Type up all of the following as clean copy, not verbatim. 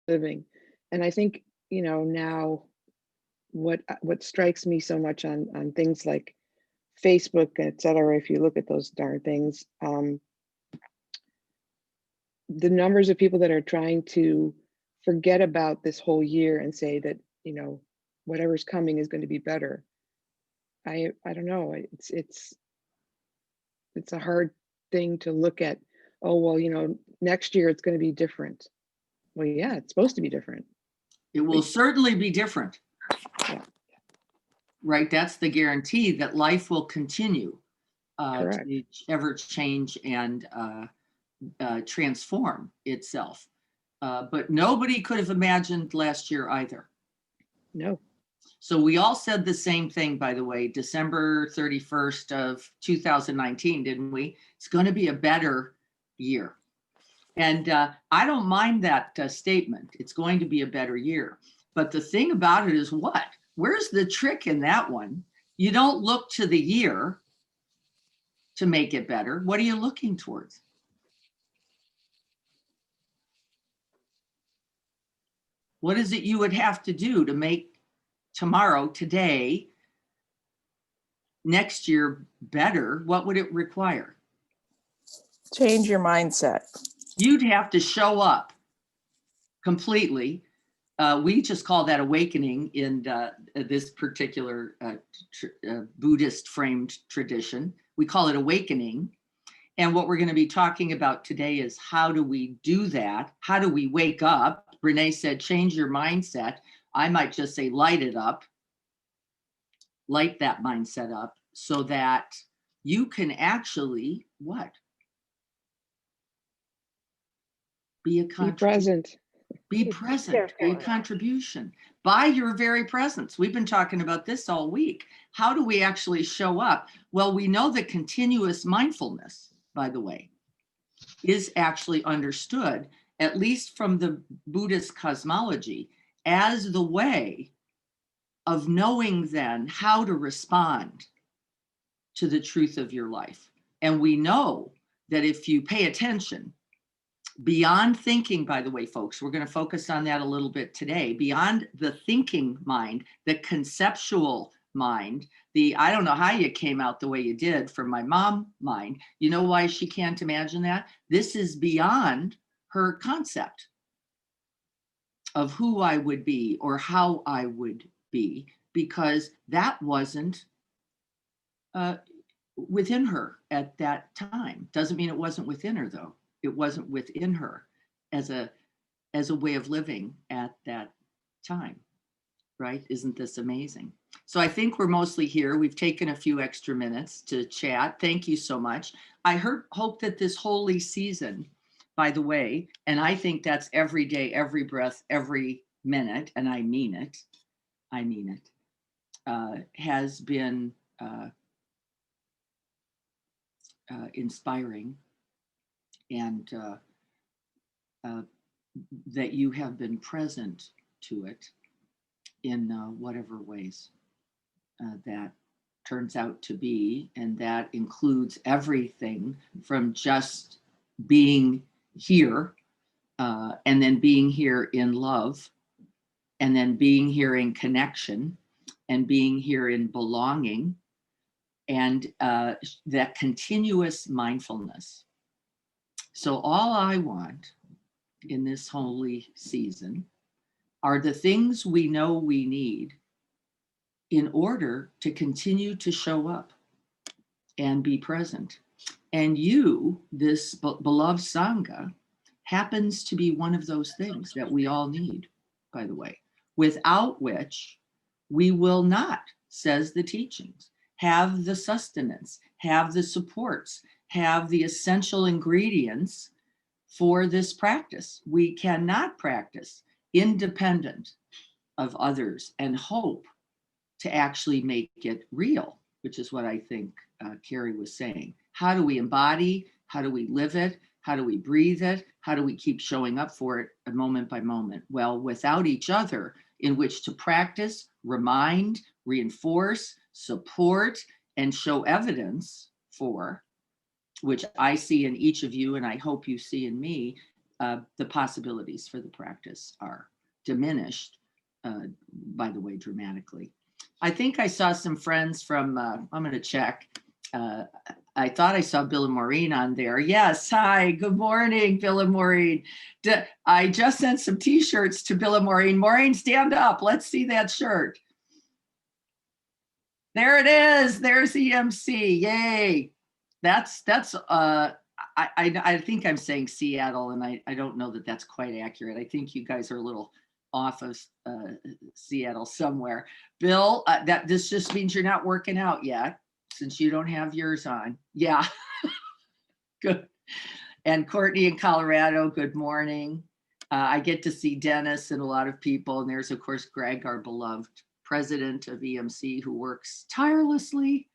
living. And I think, now what strikes me so much on things like Facebook, et cetera, if you look at those darn things, the numbers of people that are trying to forget about this whole year and say that, whatever's coming is going to be better. I don't know. It's a hard thing to look at. Oh, well, next year it's going to be different. Well, yeah, it's supposed to be different. It will certainly be different. Yeah. Right? That's the guarantee that life will continue Correct. to ever change and transform itself. But nobody could have imagined last year either. No. So we all said the same thing, by the way, December 31st of 2019, didn't we? It's going to be a better year. And I don't mind that statement. It's going to be a better year. But the thing about it is what? Where's the trick in that one? You don't look to the year to make it better. What are you looking towards? What is it you would have to do to make tomorrow, today, next year better? What would it require? Change your mindset. You'd have to show up completely. We just call that awakening in this particular Buddhist framed tradition. We call it awakening. And what we're going to be talking about today is how do we do that? How do we wake up? Renee said, change your mindset. I might just say, light it up. Light that mindset up so that you can actually, what? Be present. Be present, be a contribution by your very presence. We've been talking about this all week. How do we actually show up? Well, we know that continuous mindfulness, by the way, is actually understood, at least from the Buddhist cosmology, as the way of knowing then how to respond to the truth of your life. And we know that if you pay attention, beyond thinking, by the way, folks, we're going to focus on that a little bit today, beyond the thinking mind, the conceptual mind, I don't know how you came out the way you did from my mom mind. You know why she can't imagine that? This is beyond her concept of who I would be or how I would be, because that wasn't within her at that time. Doesn't mean it wasn't within her, though. It wasn't within her as a way of living at that time, right? Isn't this amazing? So I think we're mostly here. We've taken a few extra minutes to chat. Thank you so much. I hope that this holy season, by the way, and I think that's every day, every breath, every minute, and I mean it, has been inspiring, and that you have been present to it in whatever ways that turns out to be. And that includes everything from just being here and then being here in love, and then being here in connection, and being here in belonging, and that continuous mindfulness. So all I want in this holy season are the things we know we need in order to continue to show up and be present. And you, this beloved Sangha, happens to be one of those things that we all need, by the way, without which we will not, says the teachings, have the sustenance, have the supports, have the essential ingredients for this practice. We cannot practice independent of others and hope to actually make it real, which is what I think Carrie was saying. How do we embody? How do we live it? How do we breathe it? How do we keep showing up for it moment by moment? Well, without each other in which to practice, remind, reinforce, support, and show evidence for, which I see in each of you and I hope you see in me, the possibilities for the practice are diminished, by the way, dramatically. I think I saw some friends from, I'm going to check. I thought I saw Bill and Maureen on there. Yes. Hi. Good morning, Bill and Maureen. I just sent some t-shirts to Bill and Maureen. Maureen, stand up. Let's see that shirt. There it is. There's EMC. Yay. That's I think I'm saying Seattle, and I don't know that that's quite accurate. I think you guys are a little off of Seattle somewhere. Bill, this just means you're not working out yet, since you don't have yours on. Yeah. Good. And Courtney in Colorado, good morning. I get to see Dennis and a lot of people. And there's, of course, Greg, our beloved president of EMC, who works tirelessly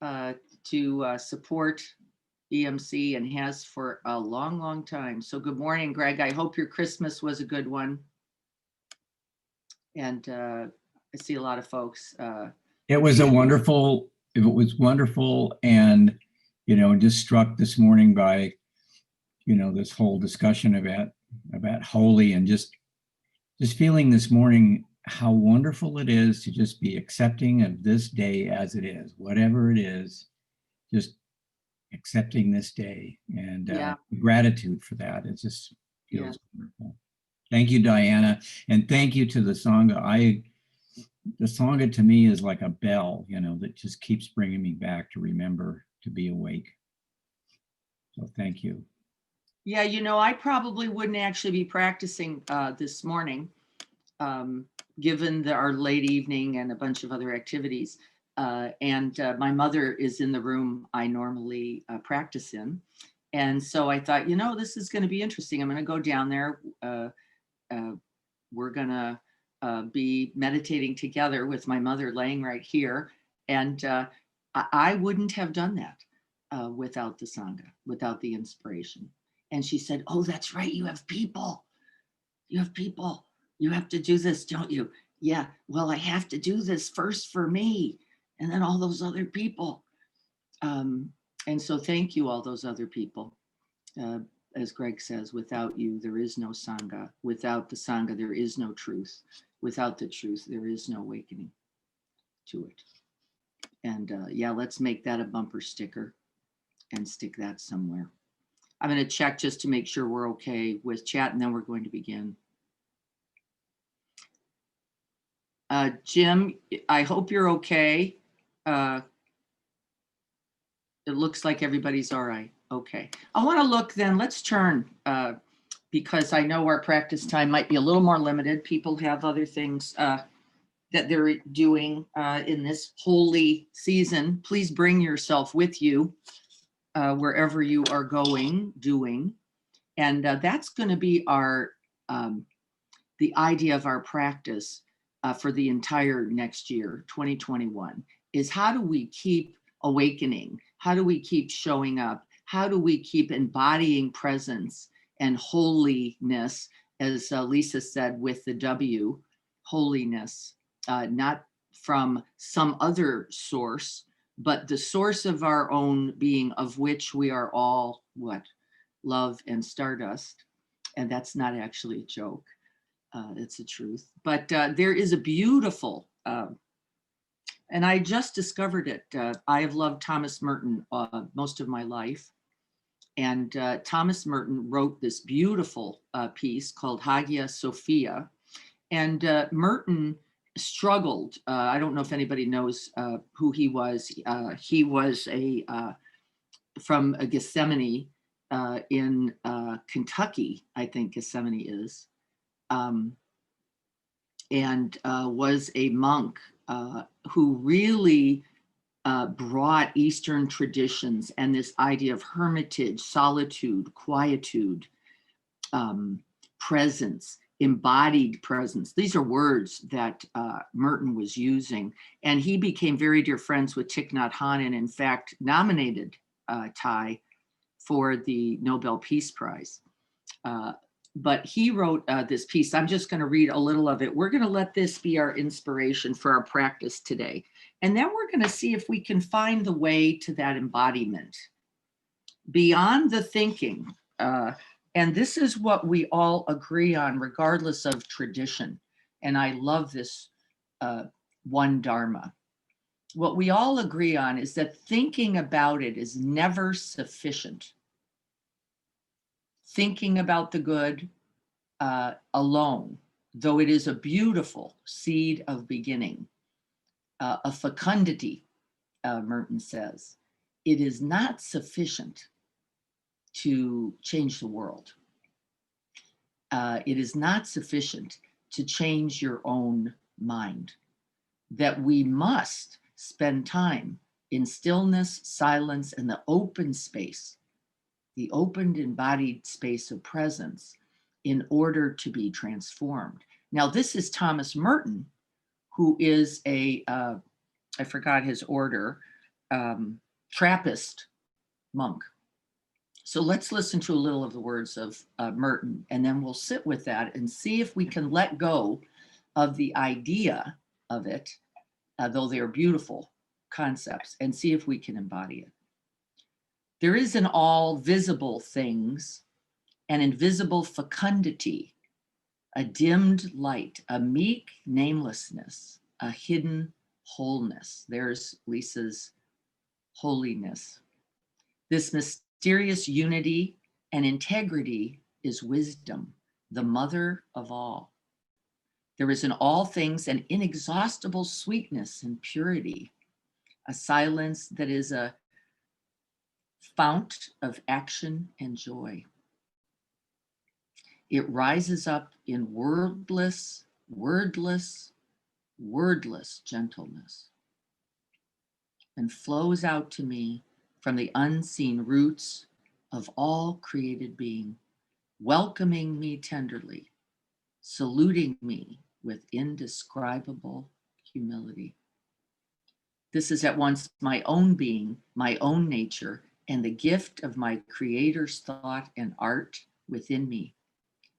to support EMC and has for a long, long time. So good morning, Greg. I hope your Christmas was a good one. And I see a lot of folks. It was wonderful, and, just struck this morning by, this whole discussion about WHOLLY, and just feeling this morning how wonderful it is to just be accepting of this day as it is, whatever it is, just accepting this day, and gratitude for that. It just feels wonderful. Thank you, Diana, and thank you to the Sangha. The Sangha to me is like a bell, that just keeps bringing me back to remember to be awake. So thank you. Yeah, I probably wouldn't actually be practicing this morning, given our late evening and a bunch of other activities. And my mother is in the room I normally practice in. And so I thought, this is going to be interesting. I'm going to go down there. We're going to be meditating together with my mother laying right here. And I wouldn't have done that without the Sangha, without the inspiration. And she said, oh, that's right. You have people. You have to do this, don't you? Yeah, well, I have to do this first for me, and then all those other people. And so thank you, all those other people. As Greg says, without you, there is no Sangha. Without the Sangha, there is no truth. Without the truth, there is no awakening to it. And let's make that a bumper sticker and stick that somewhere. I'm going to check just to make sure we're okay with chat, and then we're going to begin. Jim, I hope you're okay. It looks like everybody's all right. Okay. I want to look then, let's turn, because I know our practice time might be a little more limited. People have other things that they're doing in this holy season. Please bring yourself with you wherever you are doing. And that's going to be our, the idea of our practice for the entire next year, 2021, is how do we keep awakening? How do we keep showing up? How do we keep embodying presence and holiness, as Lisa said, with the W, holiness, not from some other source, but the source of our own being, of which we are all what? Love and stardust. And that's not actually a joke. It's the truth. But there is a beautiful, and I just discovered it. I have loved Thomas Merton most of my life. And Thomas Merton wrote this beautiful piece called Hagia Sophia. And Merton struggled. I don't know if anybody knows who he was. He was from Gethsemane in Kentucky, I think Gethsemane is. And was a monk who really brought Eastern traditions and this idea of hermitage, solitude, quietude, presence, embodied presence. These are words that Merton was using. And he became very dear friends with Thich Nhat Hanh, and in fact nominated Thai for the Nobel Peace Prize. But he wrote this piece. I'm just going to read a little of it. We're going to let this be our inspiration for our practice today. And then we're going to see if we can find the way to that embodiment. beyond the thinking, and this is what we all agree on, regardless of tradition. And I love this one Dharma. What we all agree on is that thinking about it is never sufficient. Thinking about the good alone, though it is a beautiful seed of beginning, a fecundity, Merton says, it is not sufficient to change the world. It is not sufficient to change your own mind. That we must spend time in stillness, silence, and the open space, the opened embodied space of presence, in order to be transformed. Now, this is Thomas Merton, who is a, I forgot his order, Trappist monk. So let's listen to a little of the words of Merton, and then we'll sit with that and see if we can let go of the idea of it, though they are beautiful concepts, and see if we can embody it. There is in all visible things an invisible fecundity, a dimmed light, a meek namelessness, a hidden wholeness. There's Lisa's holiness. This mysterious unity and integrity is wisdom, the mother of all. There is in all things an inexhaustible sweetness and purity, a silence that is a fount of action and joy. It rises up in wordless gentleness and flows out to me from the unseen roots of all created being, welcoming me tenderly, saluting me with indescribable humility. This is at once my own being, my own nature, and the gift of my Creator's thought and art within me,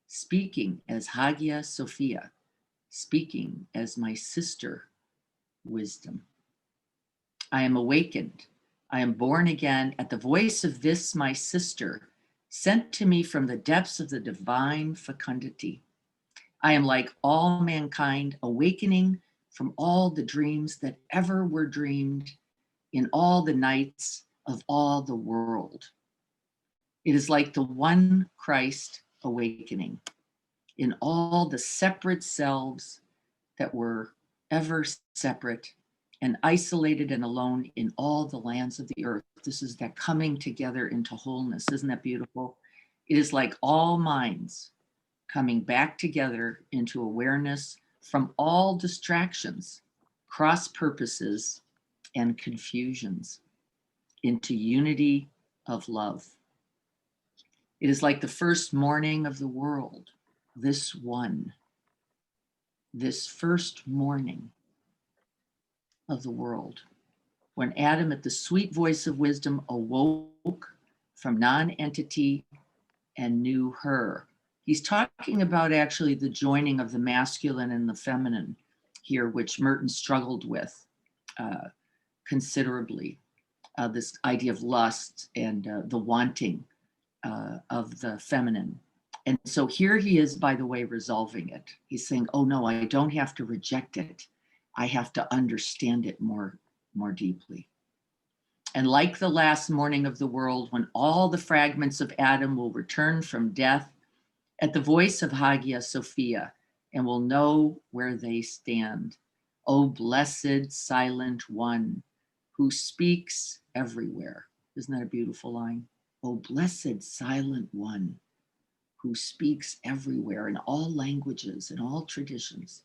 speaking as Hagia Sophia, speaking as my sister, wisdom. I am awakened. I am born again at the voice of this, my sister, sent to me from the depths of the divine fecundity. I am like all mankind, awakening from all the dreams that ever were dreamed in all the nights of all the world. It is like the one Christ awakening in all the separate selves that were ever separate and isolated and alone in all the lands of the earth. This is that coming together into wholeness. Isn't that beautiful? It is like all minds coming back together into awareness from all distractions, cross purposes, and confusions, into unity of love. It is like the first morning of the world, this one, this first morning of the world, when Adam, at the sweet voice of wisdom, awoke from non-entity and knew her. He's talking about actually the joining of the masculine and the feminine here, which Merton struggled with considerably. This idea of lust and the wanting of the feminine. And so here he is, by the way, resolving it. He's saying, oh no, I don't have to reject it. I have to understand it more deeply. And like the last morning of the world, when all the fragments of Adam will return from death at the voice of Hagia Sophia and will know where they stand. O blessed silent one who speaks everywhere. Isn't that a beautiful line? O blessed silent one who speaks everywhere in all languages and all traditions.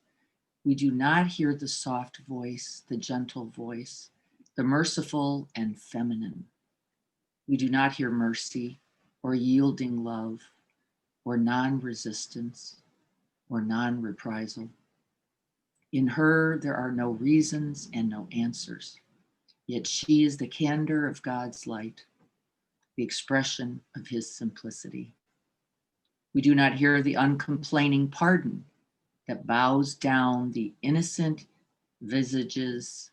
We do not hear the soft voice, the gentle voice, the merciful and feminine. We do not hear mercy or yielding love or non-resistance or non-reprisal. In her, there are no reasons and no answers, yet she is the candor of God's light, the expression of his simplicity. We do not hear the uncomplaining pardon that bows down the innocent visages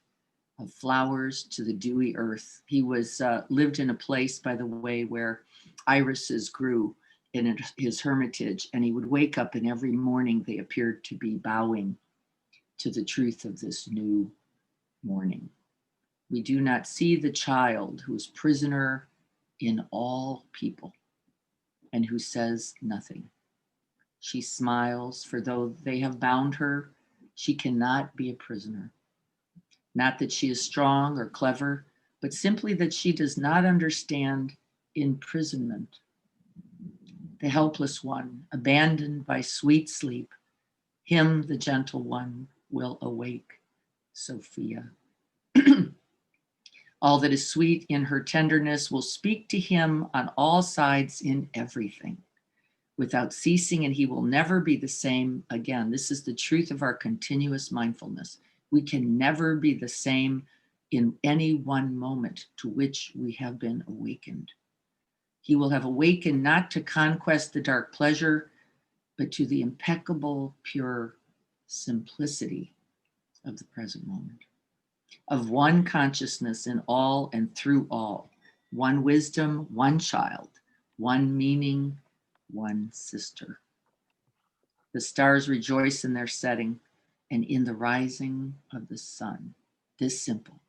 of flowers to the dewy earth. He was lived in a place, by the way, where irises grew in his hermitage, and he would wake up, and every morning they appeared to be bowing to the truth of this new morning. We do not see the child who is prisoner in all people and who says nothing. She smiles, for though they have bound her, she cannot be a prisoner. Not that she is strong or clever, but simply that she does not understand imprisonment. The helpless one, abandoned by sweet sleep, him, the gentle one, will awake, Sophia. All that is sweet in her tenderness will speak to him on all sides in everything, without ceasing, and he will never be the same again. This is the truth of our continuous mindfulness. We can never be the same in any one moment to which we have been awakened. He will have awakened not to conquest the dark pleasure, but to the impeccable, pure simplicity of the present moment, of one consciousness in all and through all, one wisdom, one child, one meaning, one sister. The stars rejoice in their setting and in the rising of the sun. This simple.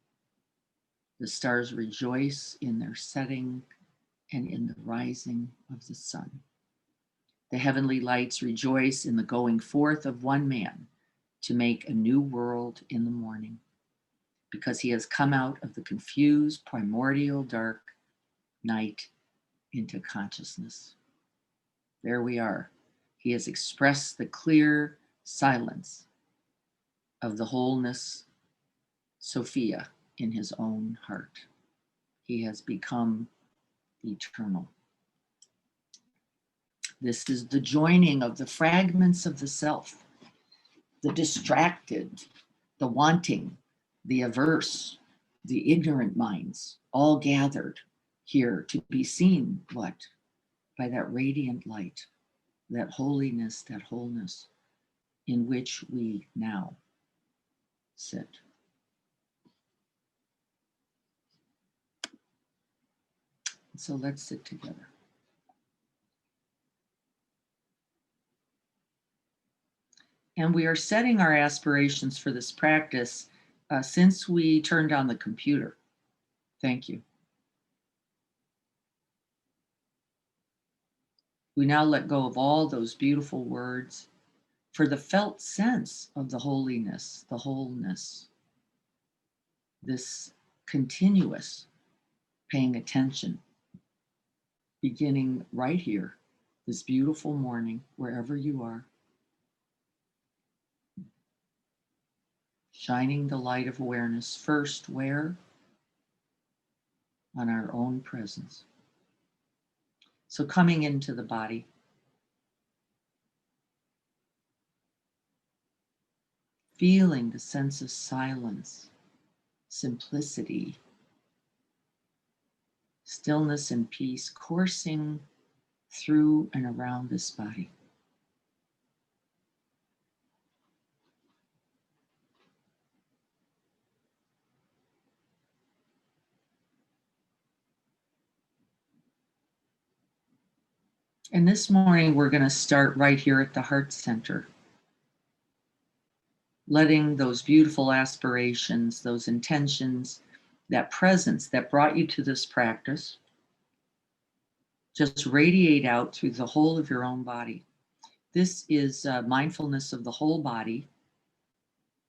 The stars rejoice in their setting and in the rising of the sun. The heavenly lights rejoice in the going forth of one man to make a new world in the morning, because he has come out of the confused, primordial dark night into consciousness. There we are. He has expressed the clear silence of the wholeness, Sophia, in his own heart. He has become eternal. This is the joining of the fragments of the self, the distracted, the wanting, the averse, the ignorant minds, all gathered here to be seen, what? By that radiant light, that holiness, that wholeness in which we now sit. So let's sit together. And we are setting our aspirations for this practice since we turned on the computer. Thank you. We now let go of all those beautiful words for the felt sense of the holiness, the wholeness, this continuous paying attention, beginning right here, this beautiful morning, wherever you are, shining the light of awareness first where? On our own presence. So coming into the body, feeling the sense of silence, simplicity, stillness and peace coursing through and around this body. And this morning, we're going to start right here at the heart center, letting those beautiful aspirations, those intentions, that presence that brought you to this practice, just radiate out through the whole of your own body. This is mindfulness of the whole body,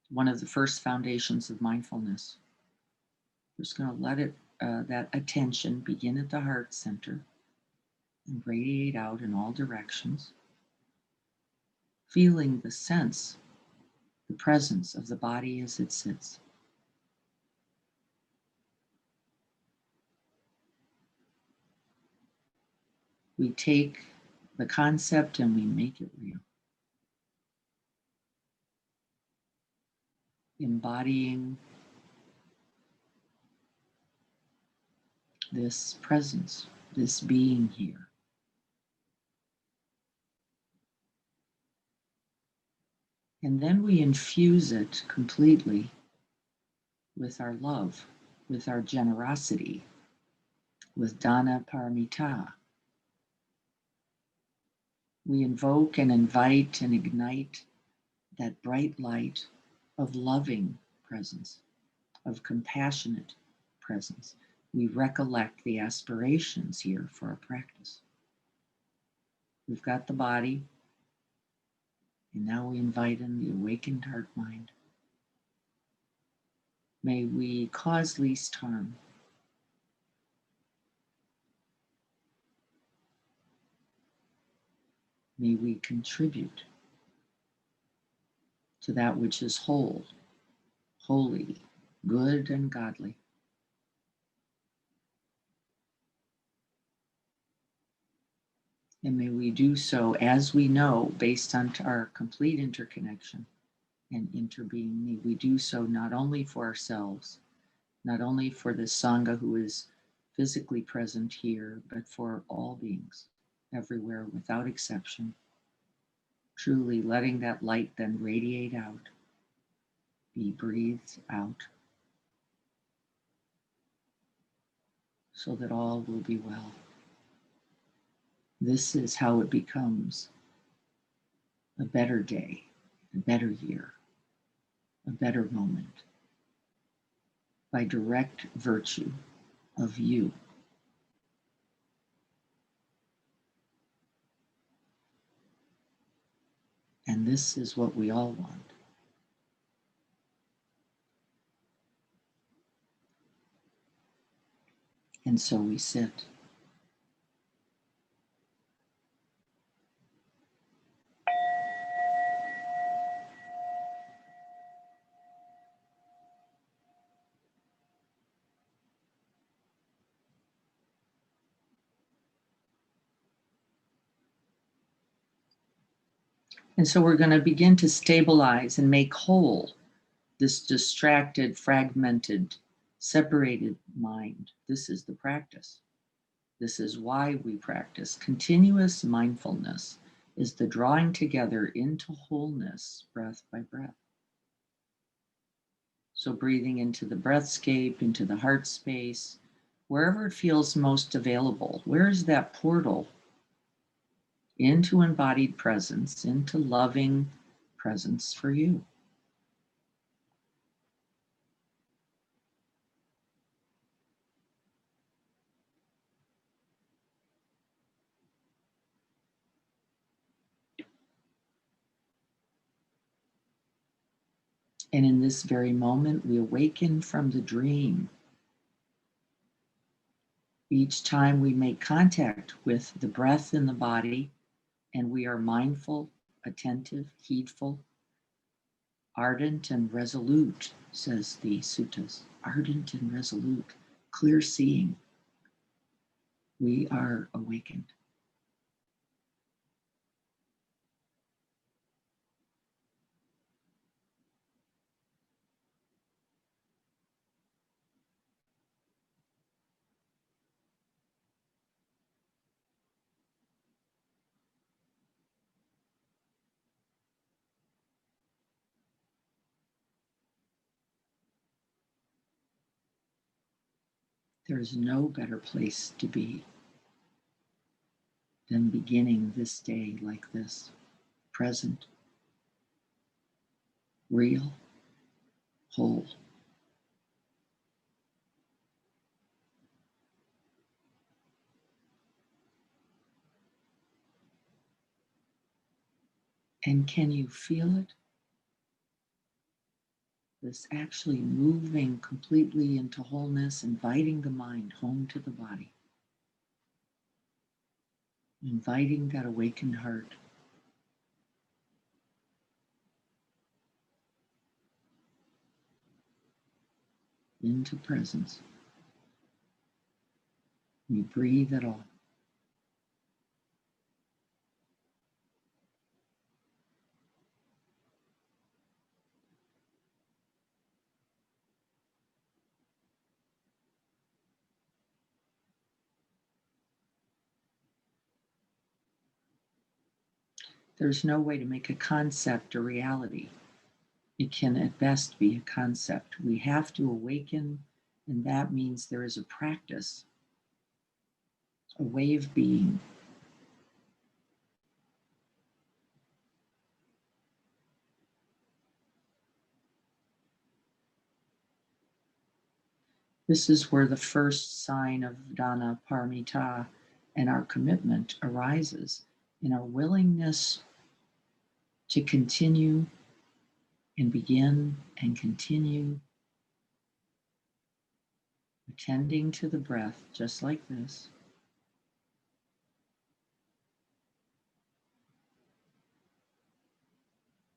one of the first foundations of mindfulness. Just going to let it, that attention begin at the heart center and radiate out in all directions, feeling the sense, the presence of the body as it sits. We take the concept and we make it real. Embodying this presence, this being here. And then we infuse it completely with our love, with our generosity, with Dana Paramita. We invoke and invite and ignite that bright light of loving presence, of compassionate presence. We recollect the aspirations here for our practice. We've got the body, and now we invite in the awakened heart mind. May we cause least harm. May we contribute to that which is whole, holy, good, and godly. And may we do so as we know, based on our complete interconnection and interbeing. May we do so not only for ourselves, not only for the Sangha who is physically present here, but for all beings everywhere without exception. Truly letting that light then radiate out, be breathed out, so that all will be well. This is how it becomes a better day, a better year, a better moment, by direct virtue of you. And this is what we all want. And so we sit. And so we're going to begin to stabilize and make whole this distracted, fragmented, separated mind. This is the practice. This is why we practice. Continuous mindfulness is the drawing together into wholeness, breath by breath. So breathing into the breathscape, into the heart space, wherever it feels most available. Where is that portal into embodied presence, into loving presence for you? And in this very moment, we awaken from the dream. Each time we make contact with the breath in the body, and we are mindful, attentive, heedful, ardent and resolute, says the suttas, ardent and resolute, clear seeing, we are awakened. There's no better place to be than beginning this day like this, present, real, whole. And can you feel it? This actually moving completely into wholeness, inviting the mind home to the body, inviting that awakened heart into presence. We breathe it all. There's no way to make a concept a reality. It can at best be a concept. We have to awaken, and that means there is a practice, a way of being. This is where the first sign of Dana Paramita and our commitment arises, in our willingness to continue and begin and continue attending to the breath just like this.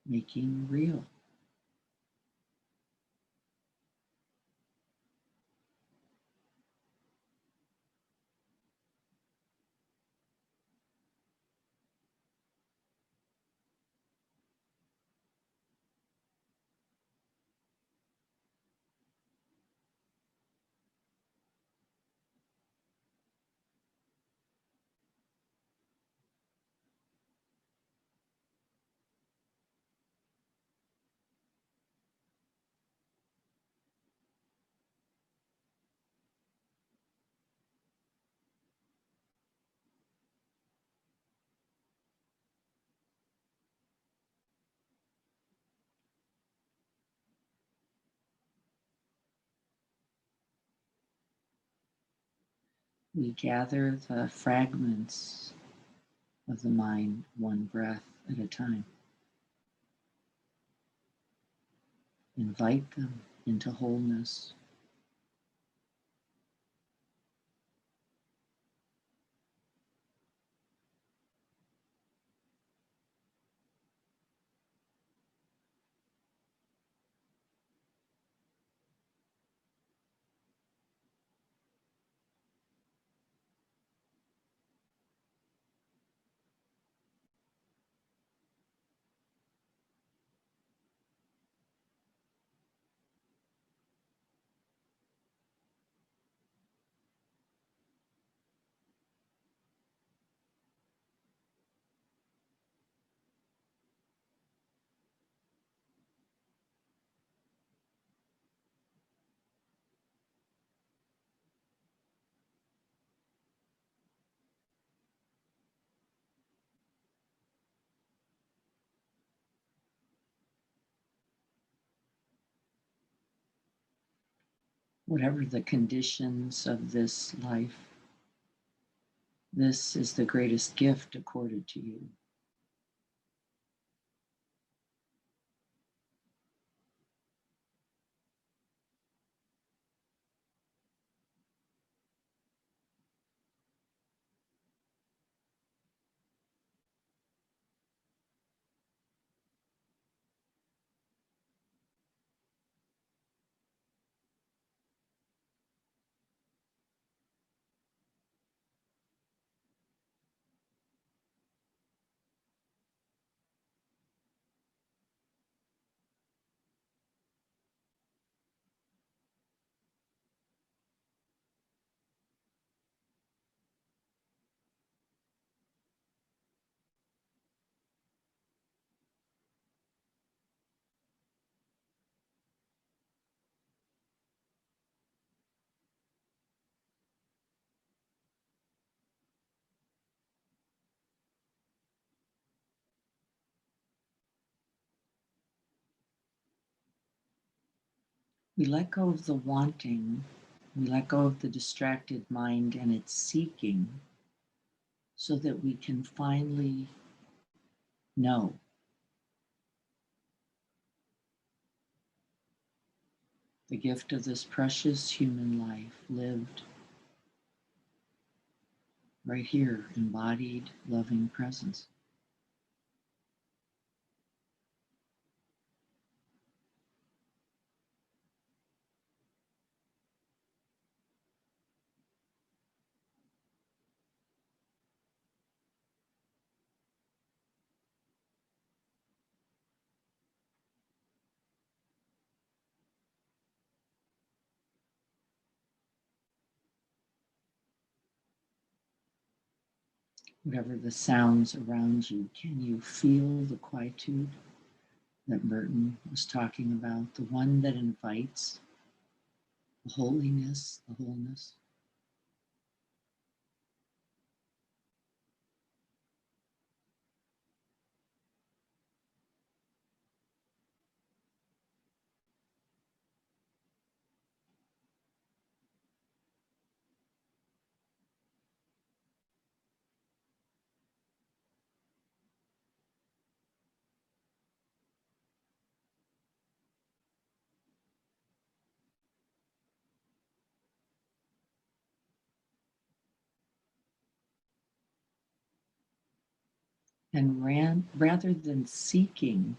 Making real. We gather the fragments of the mind one breath at a time. Invite them into wholeness. Whatever the conditions of this life, this is the greatest gift accorded to you. We let go of the wanting, we let go of the distracted mind and its seeking, so that we can finally know. The gift of this precious human life lived right here, embodied, loving presence. Whatever the sounds around you, can you feel the quietude? that Merton was talking about, the one that invites the holiness, the wholeness. And rather than seeking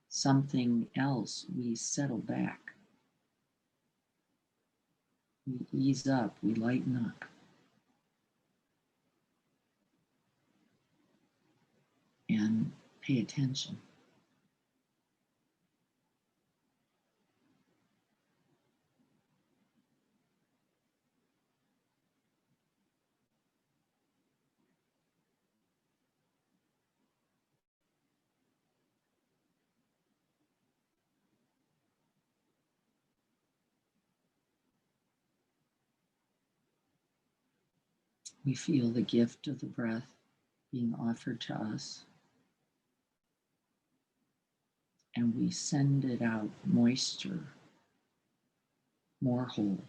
something else, we settle back. We ease up, we lighten up. And pay attention. We feel the gift of the breath being offered to us, and we send it out moisture, more whole.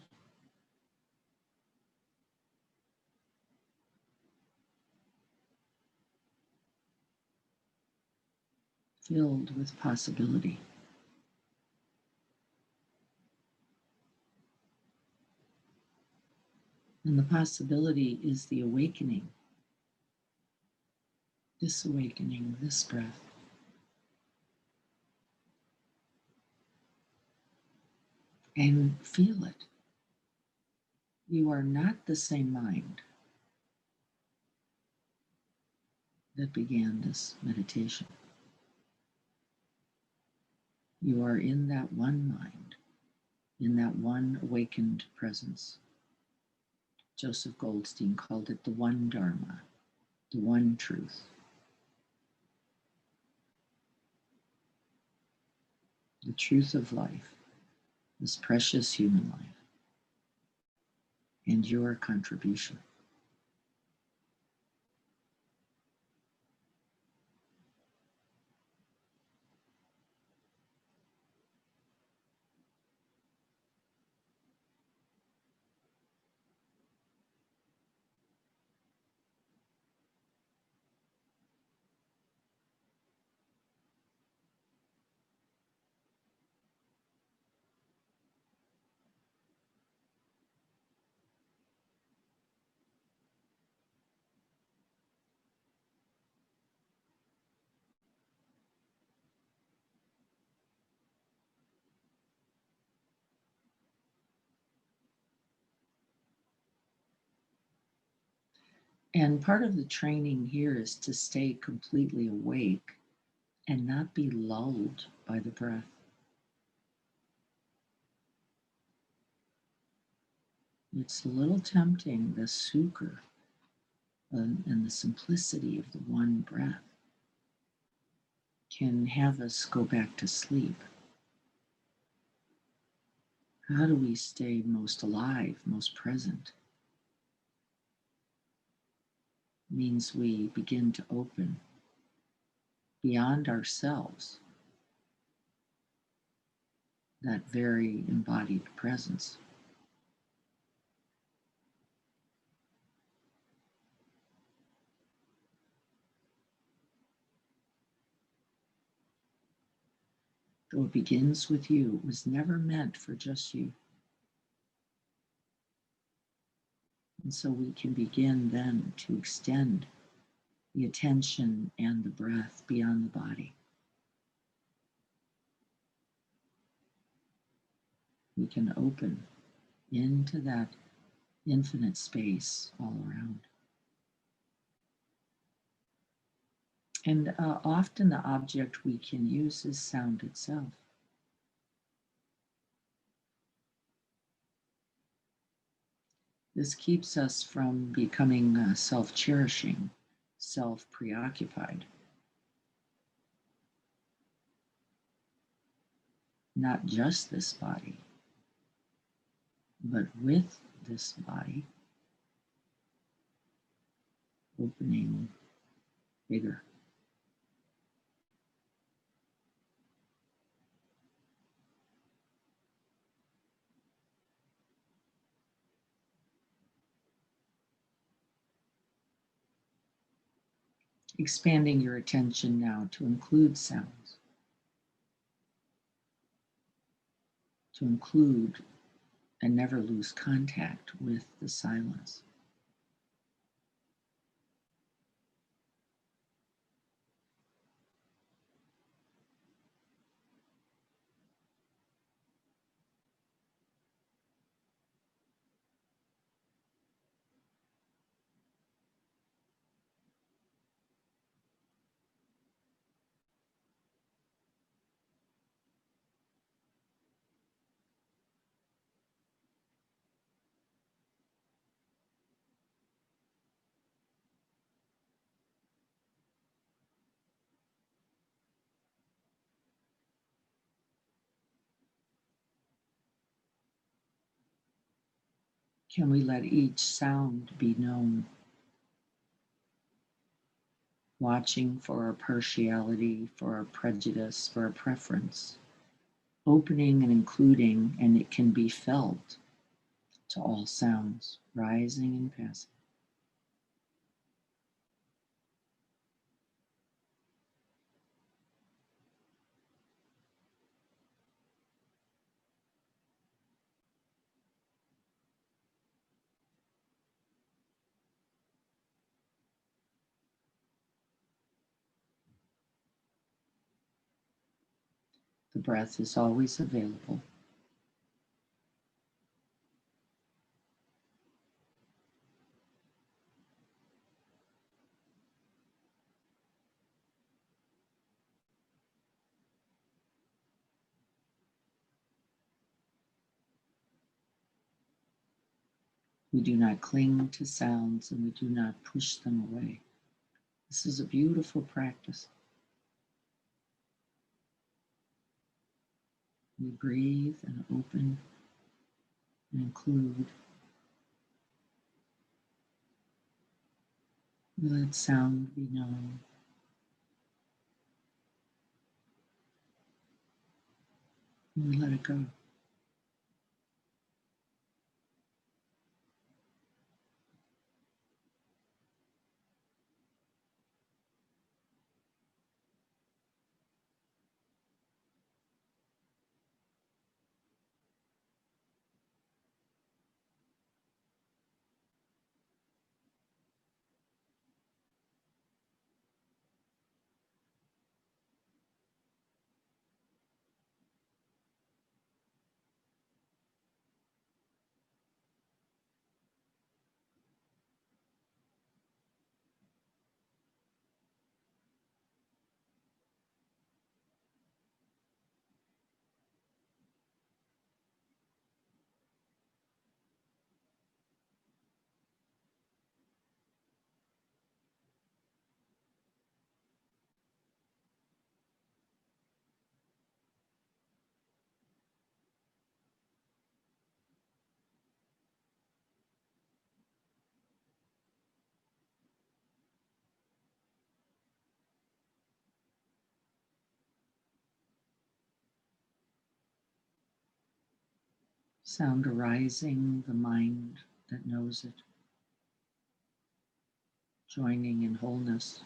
Filled with possibility. And the possibility is the awakening, this awakening, this breath. And feel it. You are not the same mind that began this meditation. You are in that one mind, in that one awakened presence. Joseph Goldstein called it the one Dharma, the one truth. The truth of life, this precious human life, and your contribution. And part of the training here is to stay completely awake and not be lulled by the breath. It's a little tempting, the sukha and the simplicity of the one breath can have us go back to sleep. How do we stay most alive, most present? Means we begin to open beyond ourselves, that very embodied presence. Though it begins with you, it was never meant for just you. And so we can begin then to extend the attention and the breath beyond the body. We can open into that infinite space all around. And often the object we can use is sound itself. This keeps us from becoming self-cherishing, self-preoccupied. not just this body, but with this body, opening bigger. Expanding your attention now to include sounds, to include and never lose contact with the silence. Can we let each sound be known? Watching for a partiality, for a prejudice, for a preference. Opening and including, and it can be felt to all sounds, rising and passing. The breath is always available. We do not cling to sounds and we do not push them away. This is a beautiful practice. We breathe and open and include. We let sound be known. And we let it go. Sound arising, the mind that knows it, joining in wholeness.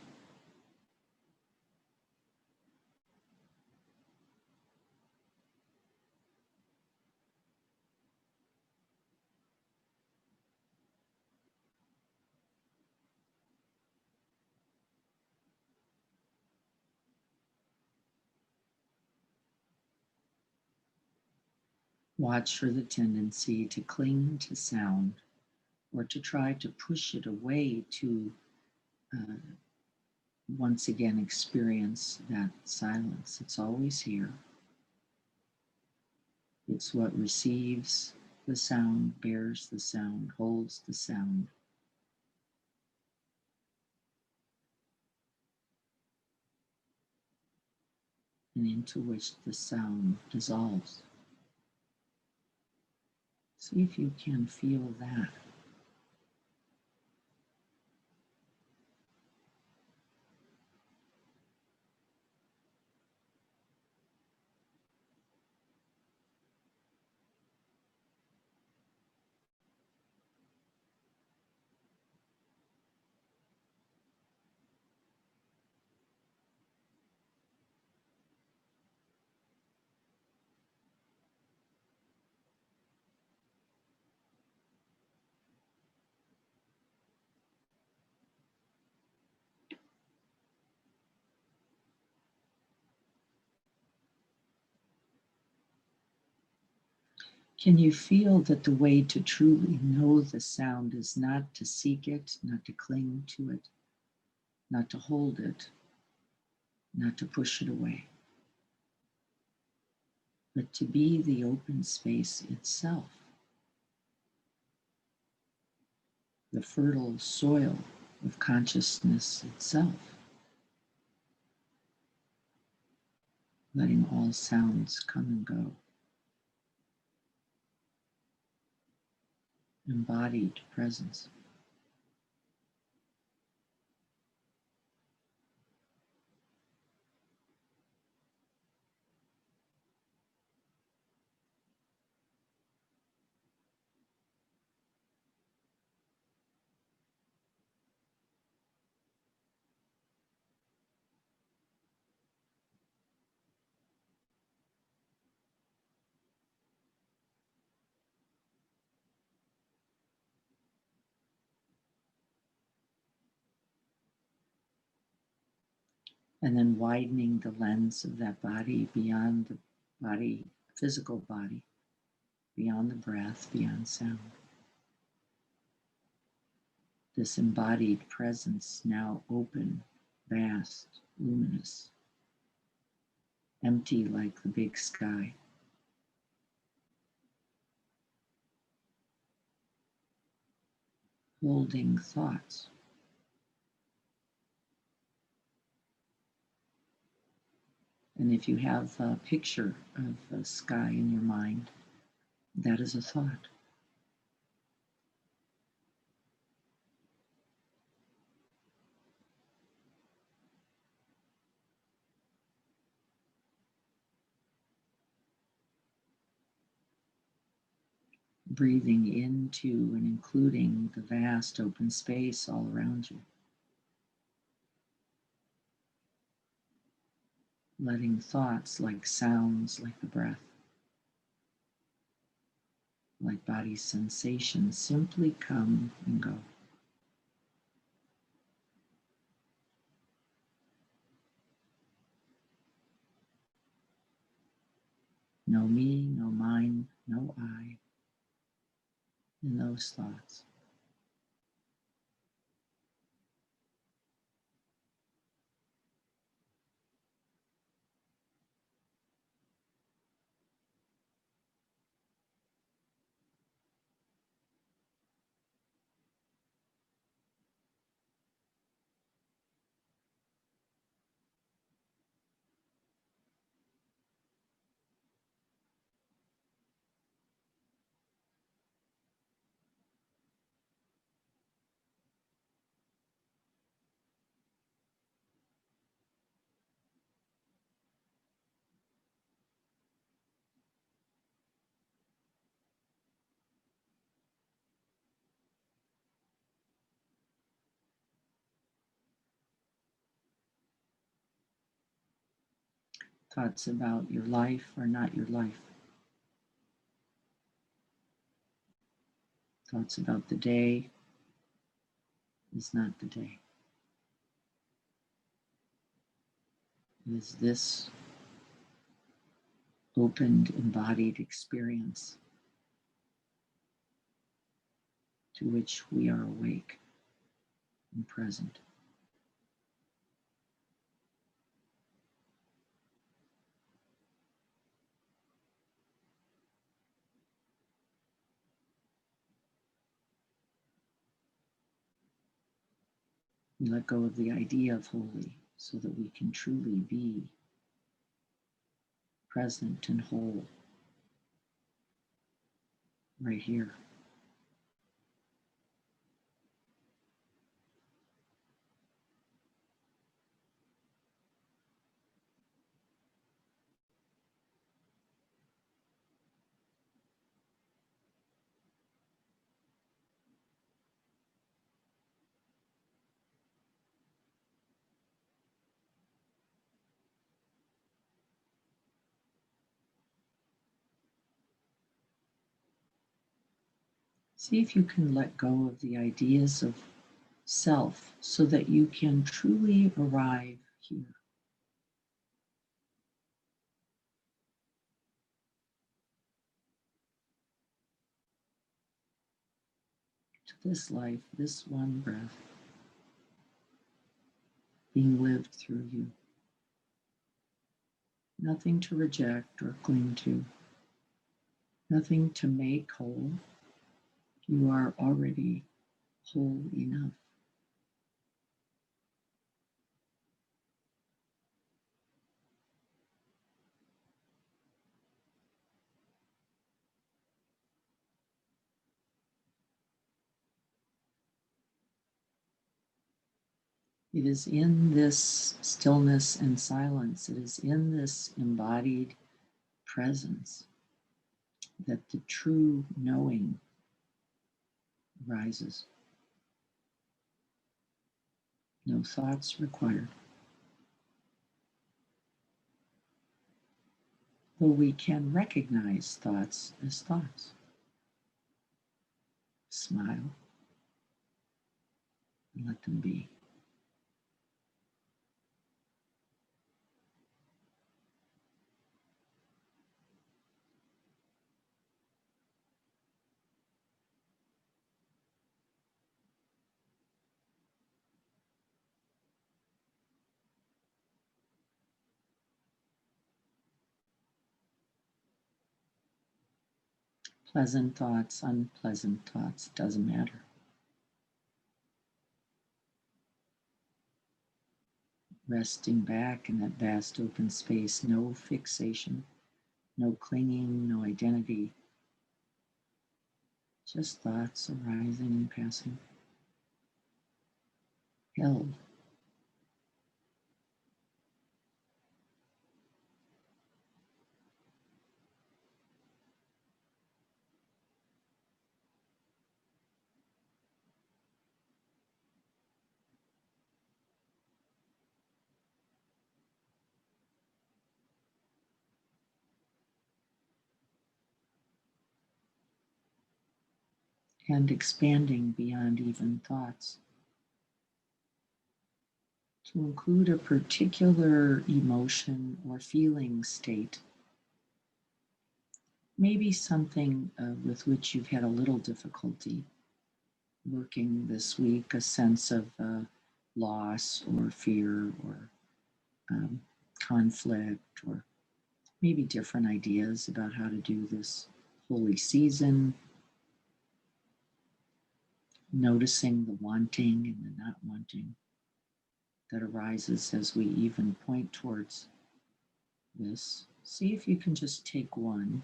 Watch for the tendency to cling to sound or to try to push it away to once again experience that silence. It's always here. It's what receives the sound, bears the sound, holds the sound. and into which the sound dissolves. See if you can feel that. Can you feel that the way to truly know the sound is not to seek it, not to cling to it, not to hold it, not to push it away, but to be the open space itself, the fertile soil of consciousness itself, letting all sounds come and go, embodied presence. And then widening the lens of that body beyond the body, physical body, beyond the breath, beyond sound. This embodied presence, now open, vast, luminous, empty like the big sky. Holding thoughts. And if you have a picture of a sky in your mind, that is a thought. Breathing into and including the vast open space all around you. Letting thoughts like sounds, like the breath, like body sensations simply come and go. No me, no mine, no I in those thoughts. Thoughts about your life are not your life. Thoughts about the day is not the day. It is this opened, embodied experience to which we are awake and present. We let go of the idea of holy so that we can truly be present and whole right here. See if you can let go of the ideas of self so that you can truly arrive here. To this life, this one breath being lived through you. Nothing to reject or cling to, nothing to make whole. You are already whole enough. It is in this stillness and silence, it is in this embodied presence that the true knowing arises. No thoughts required. Though we can recognize thoughts as thoughts. Smile and let them be. Pleasant thoughts, unpleasant thoughts, doesn't matter. Resting back in that vast open space, no fixation, no clinging, no identity. Just thoughts arising and passing. Held. And expanding beyond even thoughts to include a particular emotion or feeling state. Maybe something with which you've had a little difficulty working this week, a sense of loss or fear or conflict, or maybe different ideas about how to do this holy season. Noticing the wanting and the not wanting that arises as we even point towards this. See if you can just take one.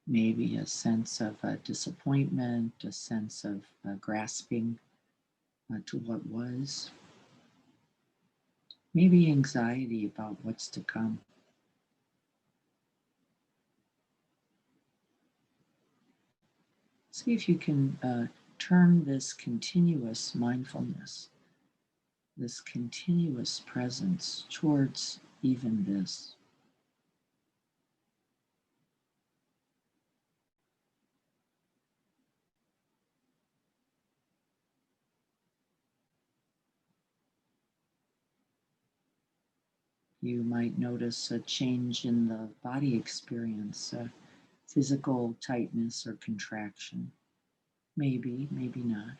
Maybe a sense of disappointment, a sense of grasping to what was. Maybe anxiety about what's to come. See if you can turn this continuous mindfulness, this continuous presence towards even this. You might notice a change in the body experience, physical tightness or contraction. Maybe, maybe not.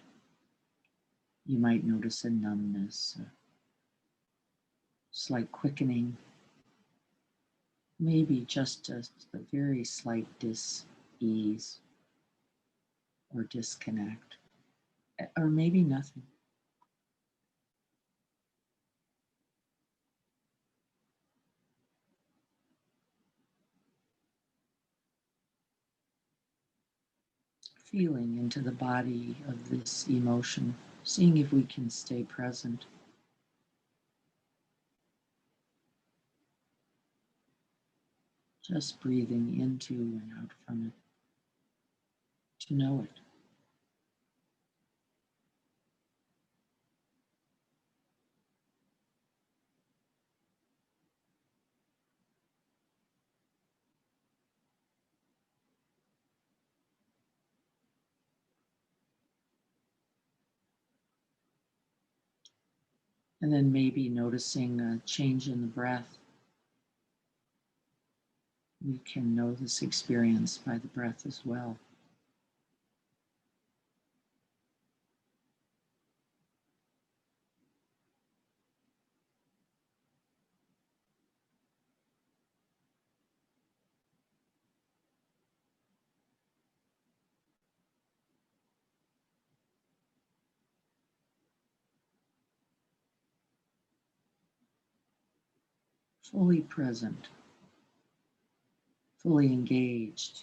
You might notice a numbness, a slight quickening, maybe just a very slight dis-ease. or disconnect, or maybe nothing. Feeling into the body of this emotion, seeing if we can stay present. Just breathing into and out from it to know it. And then maybe noticing a change in the breath. We can know this experience by the breath as well. Fully present, fully engaged.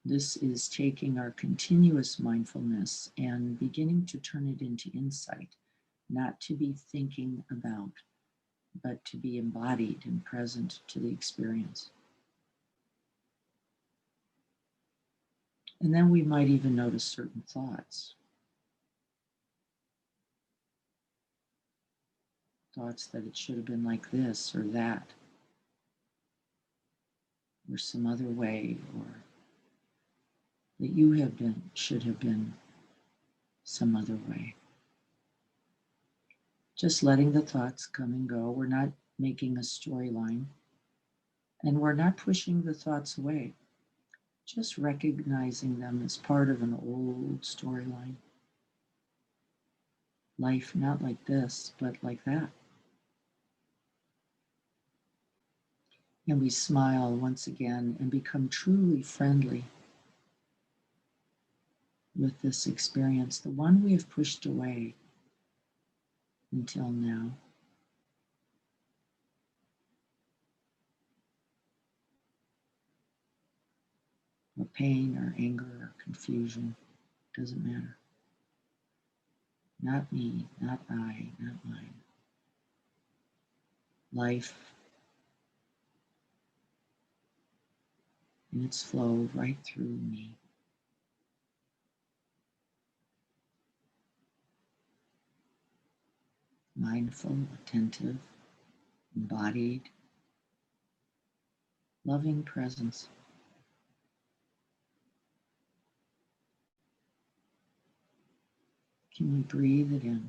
This is taking our continuous mindfulness and beginning to turn it into insight, not to be thinking about, but to be embodied and present to the experience. And then we might even notice certain thoughts. Thoughts that it should have been like this or that, or some other way, or that you have been, should have been some other way. Just letting the thoughts come and go. We're not making a storyline, and we're not pushing the thoughts away. Just recognizing them as part of an old storyline. Life not like this, but like that. And we smile once again and become truly friendly with this experience, the one we have pushed away until now. Or pain or anger or confusion, doesn't matter. Not me, not I, not mine. Life in its flow right through me. Mindful, attentive, embodied, loving presence. Can we breathe it in?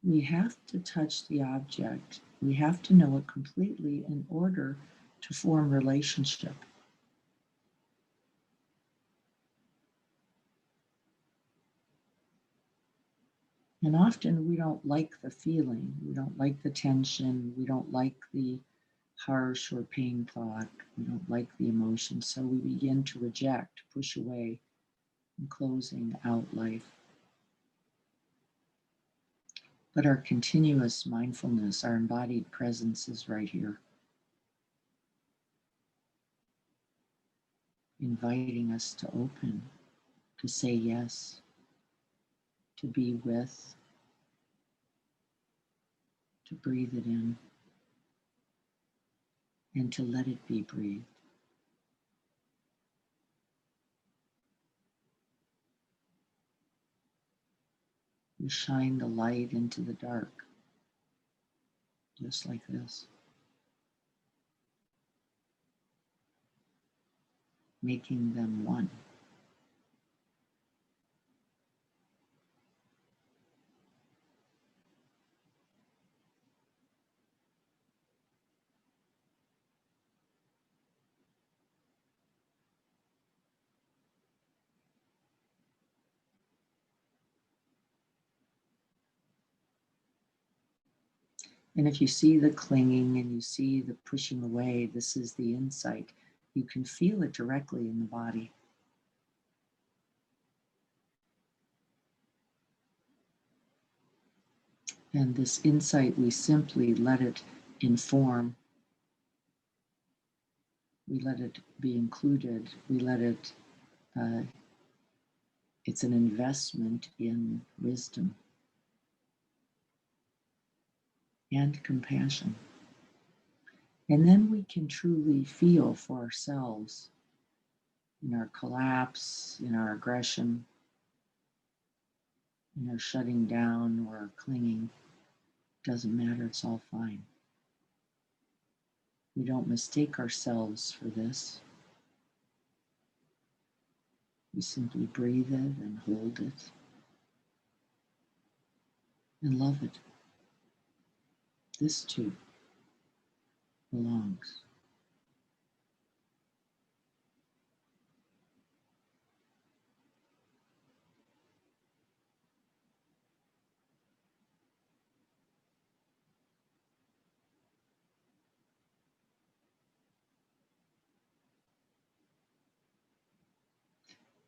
We have to touch the object. We have to know it completely in order to form relationship. And often we don't like the feeling, we don't like the tension, we don't like the harsh or pain thought, we don't like the emotion, so we begin to reject, push away, and closing out life. But our continuous mindfulness, our embodied presence is right here, inviting us to open, to say yes, to be with, to breathe it in, and to let it be breathed. We shine the light into the dark, just like this, making them one. And if you see the clinging and you see the pushing away, this is the insight. You can feel it directly in the body. And this insight, we simply let it inform. We let it be included. We let it, it's an investment in wisdom and compassion. And then we can truly feel for ourselves in our collapse, in our aggression, in our shutting down or our clinging. Doesn't matter, it's all fine. We don't mistake ourselves for this. We simply breathe it and hold it and love it. This too belongs.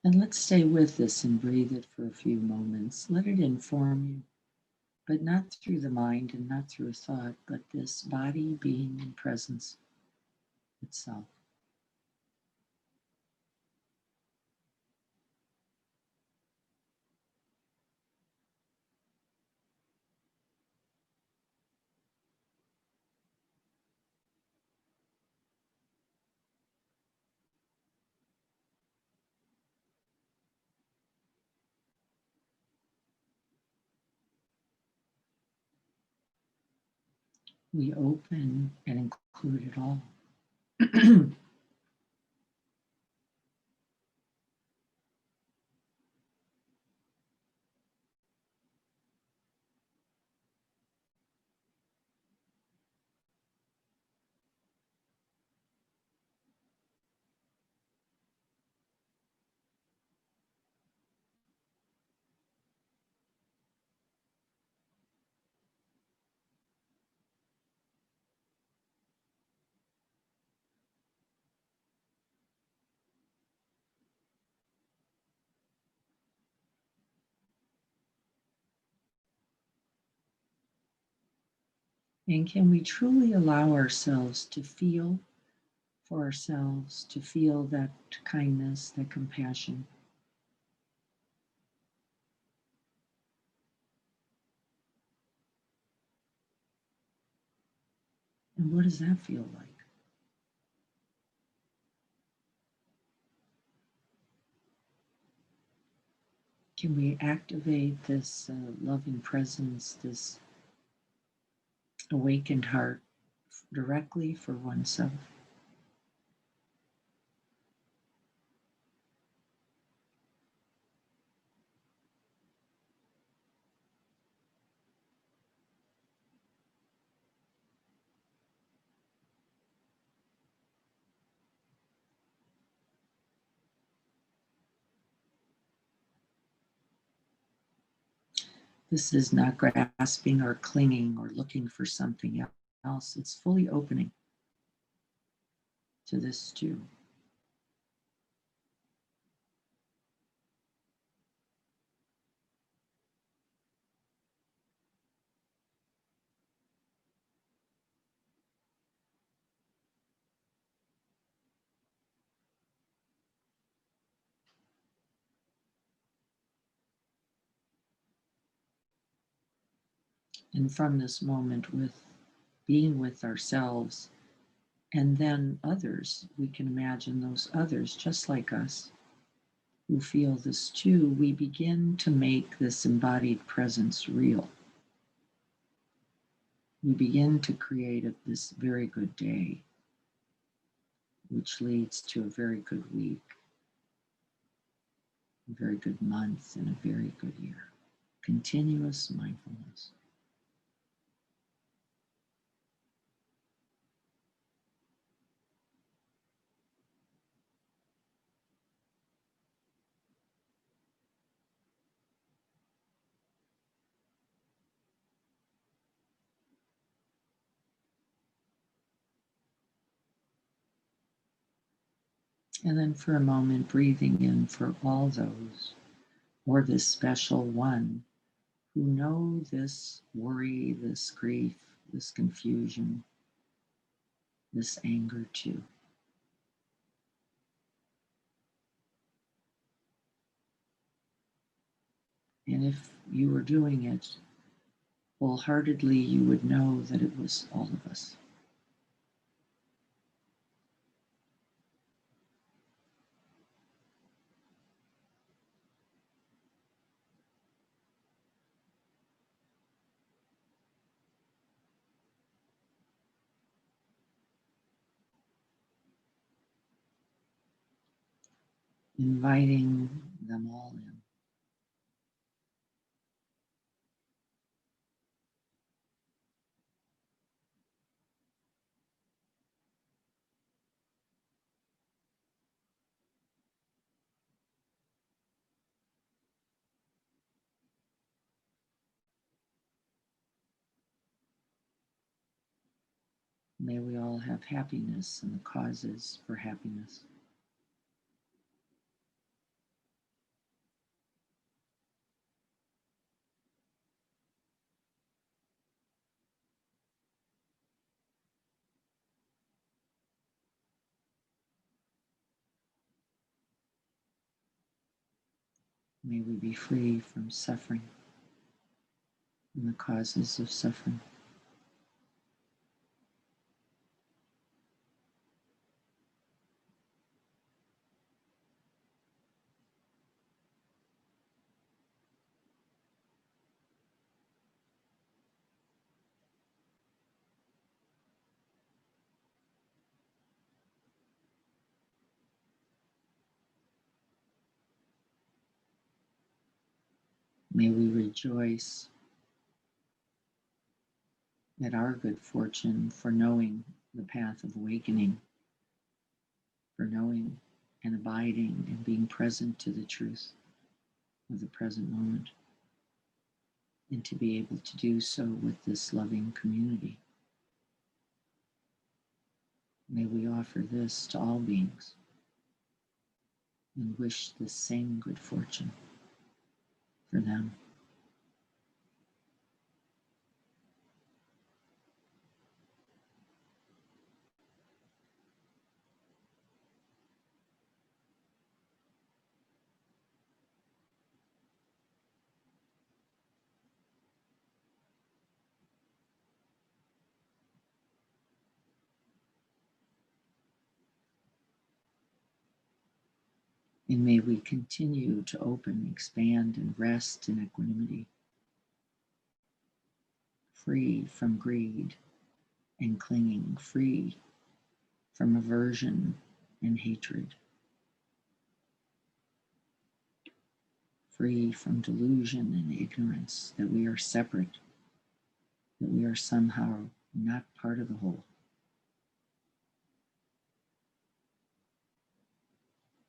And let's stay with this and breathe it for a few moments. Let it inform you, but not through the mind and not through a thought, but this body, being, and presence itself. We open and include it all. And can we truly allow ourselves to feel for ourselves, to feel that kindness, that compassion? And what does that feel like? Can we activate this loving presence, this awakened heart directly for oneself? This is not grasping or clinging or looking for something else. It's fully opening to this too. And from this moment, with being with ourselves and then others, we can imagine those others just like us who feel this too. We begin to make this embodied presence real. We begin to create this very good day, which leads to a very good week, a very good month, and a very good year. Continuous mindfulness. And then for a moment, breathing in for all those, or this special one, who know this worry, this grief, this confusion, this anger too. And if you were doing it wholeheartedly, you would know that it was all of us. Inviting them all in. May we all have happiness and the causes for happiness. May we be free from suffering and the causes of suffering. May we rejoice at our good fortune for knowing the path of awakening, for knowing and abiding and being present to the truth of the present moment, and to be able to do so with this loving community. May we offer this to all beings and wish the same good fortune for them. And may we continue to open, expand, and rest in equanimity, free from greed and clinging, free from aversion and hatred, free from delusion and ignorance that we are separate, that we are somehow not part of the whole.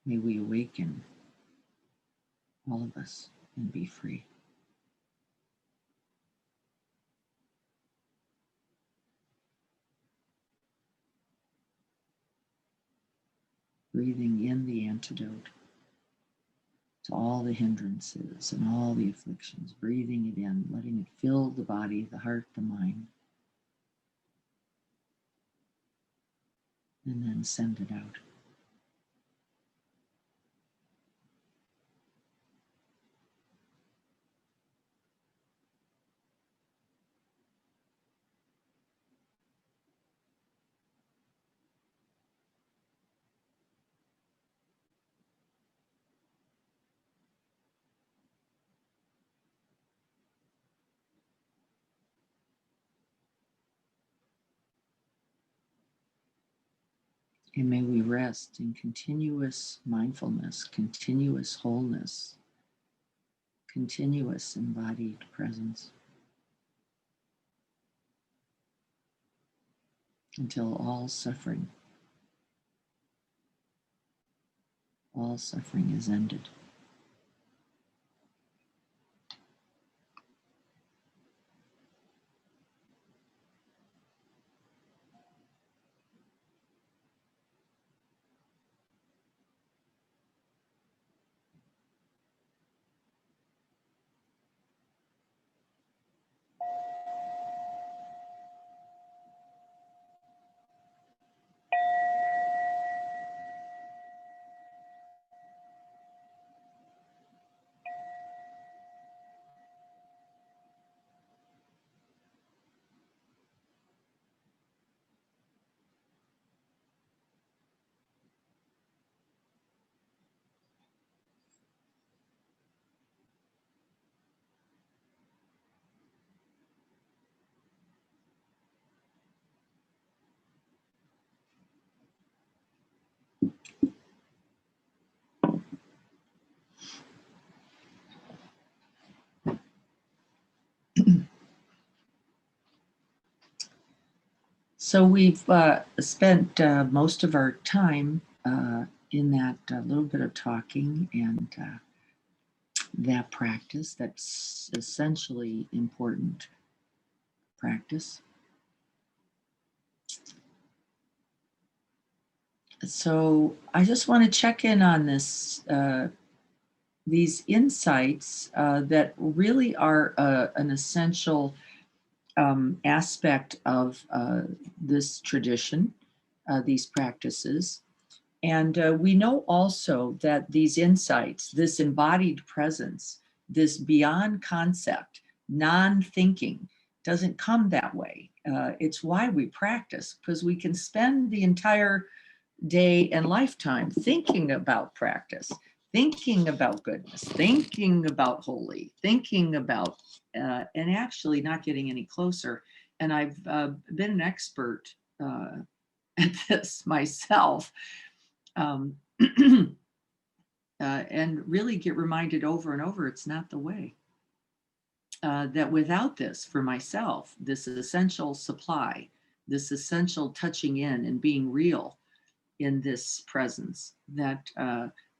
May we awaken, all of us, and be free. Breathing in the antidote to all the hindrances and all the afflictions, breathing it in, letting it fill the body, the heart, the mind, and then send it out. And may we rest in continuous mindfulness, continuous wholeness, continuous embodied presence until all suffering is ended. So we've spent most of our time in that little bit of talking and that practice that's essentially important practice. So I just want to check in on this, these insights that really are an essential aspect of this tradition, these practices. And we know also that these insights, this embodied presence, this beyond concept, non-thinking, doesn't come that way. It's why we practice, because we can spend the entire day and lifetime thinking about practice, thinking about goodness, thinking about holy, thinking about, and actually not getting any closer. And I've been an expert at this myself. And really get reminded over and over, it's not the way. That without this for myself, this essential supply, this essential touching in and being real in this presence, that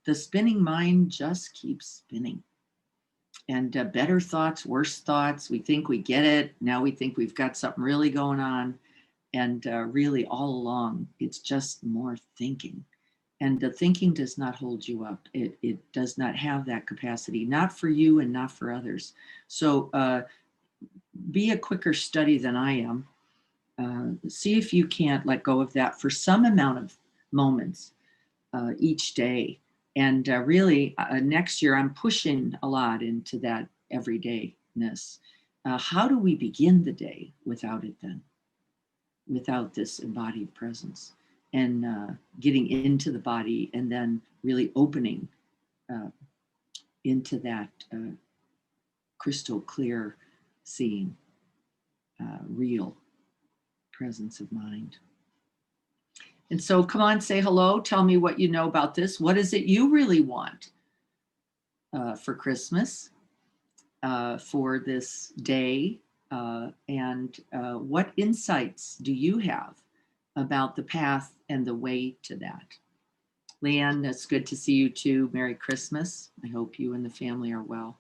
the spinning mind just keeps spinning. And better thoughts, worse thoughts, we think we get it. Now we think we've got something really going on. And really all along, it's just more thinking. And the thinking does not hold you up. It does not have that capacity, not for you and not for others. So be a quicker study than I am. See if you can't let go of that for some amount of moments each day. And really next year, I'm pushing a lot into that everydayness. How do we begin the day without it then? Without this embodied presence and getting into the body and then really opening into that crystal clear seeing, real presence of mind. And so come on, say hello. Tell me what you know about this. What is it you really want for Christmas, for this day? And what insights do you have about the path and the way to that? Leanne, it's good to see you too. Merry Christmas. I hope you and the family are well.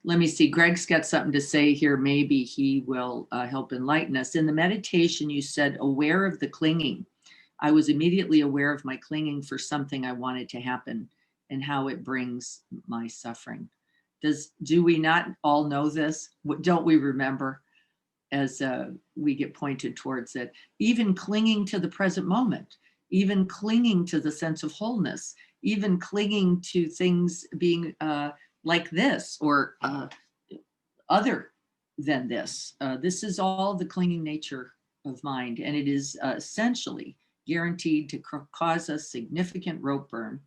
Let me see. Greg's got something to say here. Maybe he will help enlighten us. In the meditation, you said, aware of the clinging. I was immediately aware of my clinging for something I wanted to happen and how it brings my suffering. Do we not all know this? Don't we remember as we get pointed towards it? Even clinging to the present moment, even clinging to the sense of wholeness, even clinging to things being like this or other than this. This is all the clinging nature of mind, and it is essentially guaranteed to cause us significant rope burn.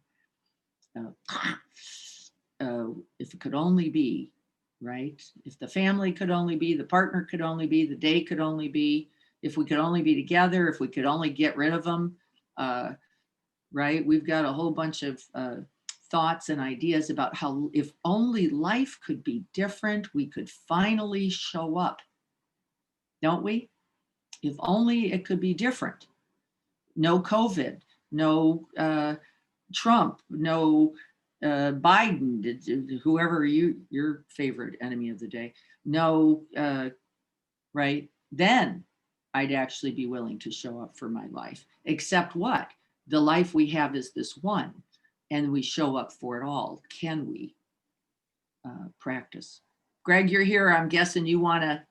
If it could only be, right? If the family could only be, the partner could only be, the day could only be, if we could only be together, if we could only get rid of them, right? We've got a whole bunch of thoughts and ideas about how if only life could be different, we could finally show up, don't we? If only it could be different. No COVID, no Trump, no Biden, whoever your favorite enemy of the day, no, right? Then I'd actually be willing to show up for my life. Except what? The life we have is this one, and we show up for it all. Can we practice? Greg, you're here. I'm guessing you want to.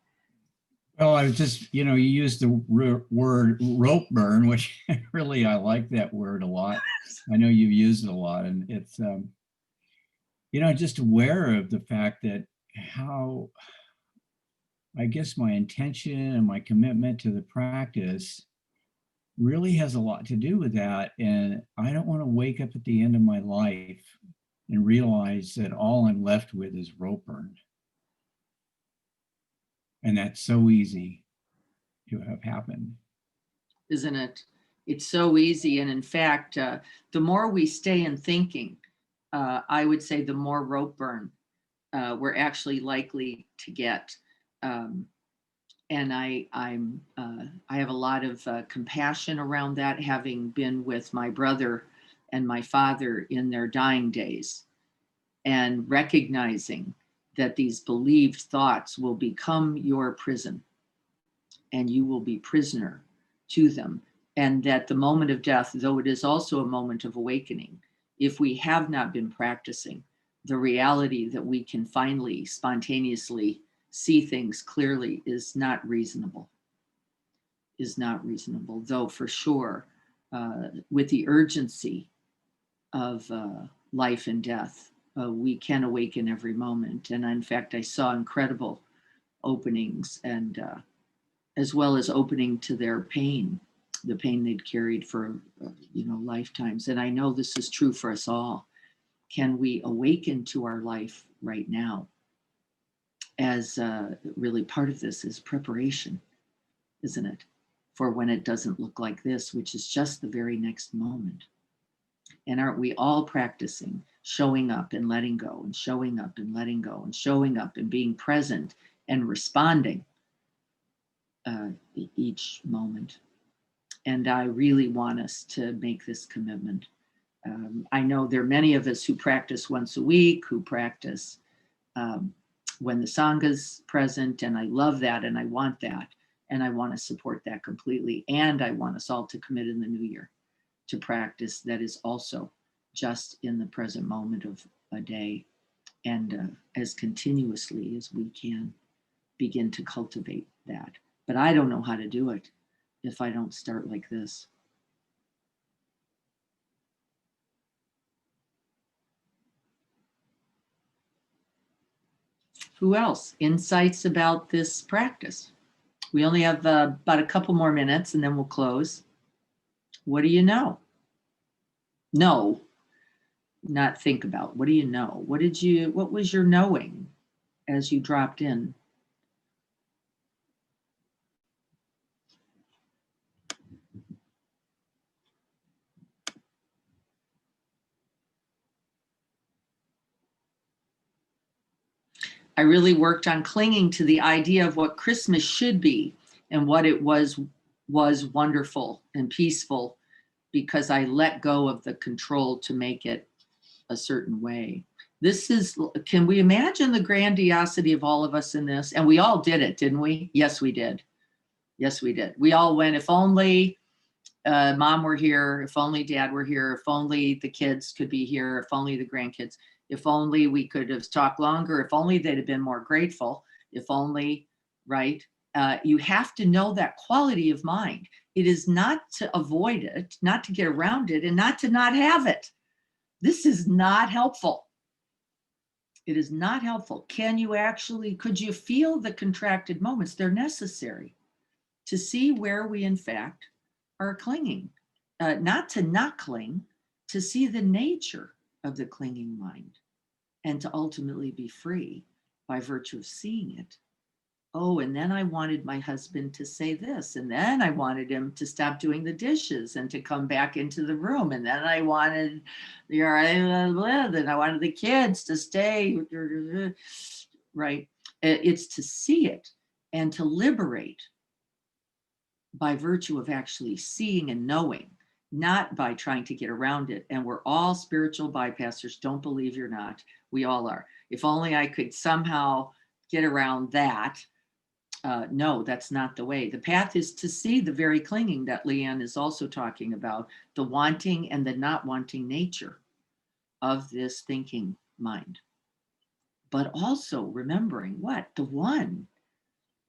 Well, I was just, you used the word rope burn, which really, I like that word a lot. I know you've used it a lot, and it's, just aware of the fact that how, I guess my intention and my commitment to the practice really has a lot to do with that. And I don't want to wake up at the end of my life and realize that all I'm left with is rope burn. And that's so easy to have happened. Isn't it? It's so easy. And in fact, the more we stay in thinking, I would say the more rope burn we're actually likely to get. And I have a lot of compassion around that, having been with my brother and my father in their dying days, and recognizing that these believed thoughts will become your prison and you will be prisoner to them. And that the moment of death, though it is also a moment of awakening, if we have not been practicing the reality that we can finally spontaneously see things clearly, is not reasonable, though for sure, with the urgency of life and death, we can awaken every moment. And in fact, I saw incredible openings, and as well as opening to their pain, the pain they'd carried for lifetimes. And I know this is true for us all. Can we awaken to our life right now? As really part of this is preparation, isn't it? For when it doesn't look like this, which is just the very next moment. And aren't we all practicing showing up and letting go, and showing up and letting go, and showing up and being present and responding each moment? And I really want us to make this commitment. I know there are many of us who practice once a week, who practice when the Sangha's present, and I love that, and I want that, and I want to support that completely. And I want us all to commit in the new year to practice that is also just in the present moment of a day, and as continuously as we can begin to cultivate that. But I don't know how to do it if I don't start like this. Who else? Insights about this practice? We only have about a couple more minutes and then we'll close. What do you know? No, not think about. What do you know? What was your knowing as you dropped in? I really worked on clinging to the idea of what Christmas should be and what it was wonderful and peaceful, because I let go of the control to make it a certain way. Can we imagine the grandiosity of all of us in this? And we all did it, didn't we? Yes, we did. Yes, we did. We all went, if only mom were here, if only dad were here, if only the kids could be here, if only the grandkids, if only we could have talked longer, if only they'd have been more grateful, if only, right? You have to know that quality of mind. It is not to avoid it, not to get around it, and not to not have it. This is not helpful. It is not helpful. Could you feel the contracted moments? They're necessary to see where we in fact are clinging, not to not cling, to see the nature of the clinging mind, and to ultimately be free by virtue of seeing it. Oh, and then I wanted my husband to say this, and then I wanted him to stop doing the dishes and to come back into the room, and then I wanted the kids to stay, right? It's to see it and to liberate by virtue of actually seeing and knowing, not by trying to get around it. And we're all spiritual bypassers. Don't believe you're not. We all are. If only I could somehow get around that. No, that's not the way. The path is to see the very clinging that Leanne is also talking about, the wanting and the not wanting nature of this thinking mind. But also remembering what? The one,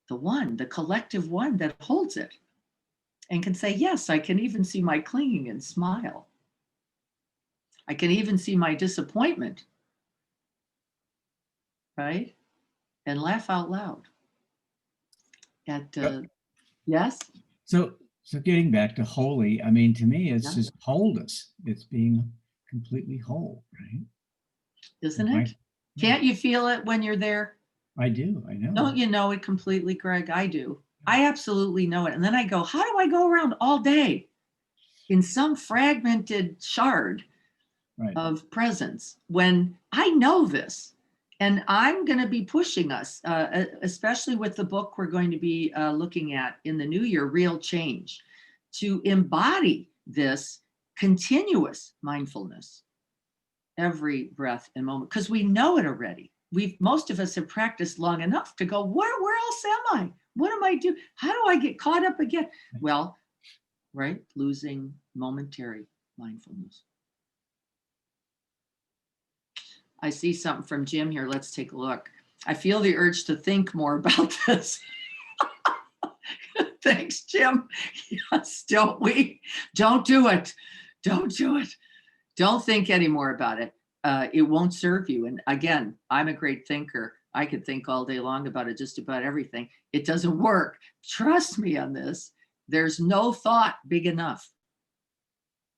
the collective one that holds it and can say, yes, I can even see my clinging and smile. I can even see my disappointment, right? And laugh out loud. Yes. So getting back to wholly, I mean, to me, it's Yeah. just wholeness. It's being completely whole, right? Isn't it? Can't you feel it when you're there? I do. I know. Don't you know it completely, Greg? I do. I absolutely know it. And then I go, how do I go around all day in some fragmented shard Right. of presence, when I know this. And I'm going to be pushing us, especially with the book we're going to be looking at in the new year, Real Change, to embody this continuous mindfulness every breath and moment, because we know it already. Most of us have practiced long enough to go, where else am I? What am I doing? How do I get caught up again? Well, right, losing momentary mindfulness. I see something from Jim here. Let's take a look. I feel the urge to think more about this. Thanks, Jim. Yes, don't we? Don't do it. Don't do it. Don't think anymore about it. It won't serve you. And again, I'm a great thinker. I could think all day long about it, just about everything. It doesn't work. Trust me on this. There's no thought big enough.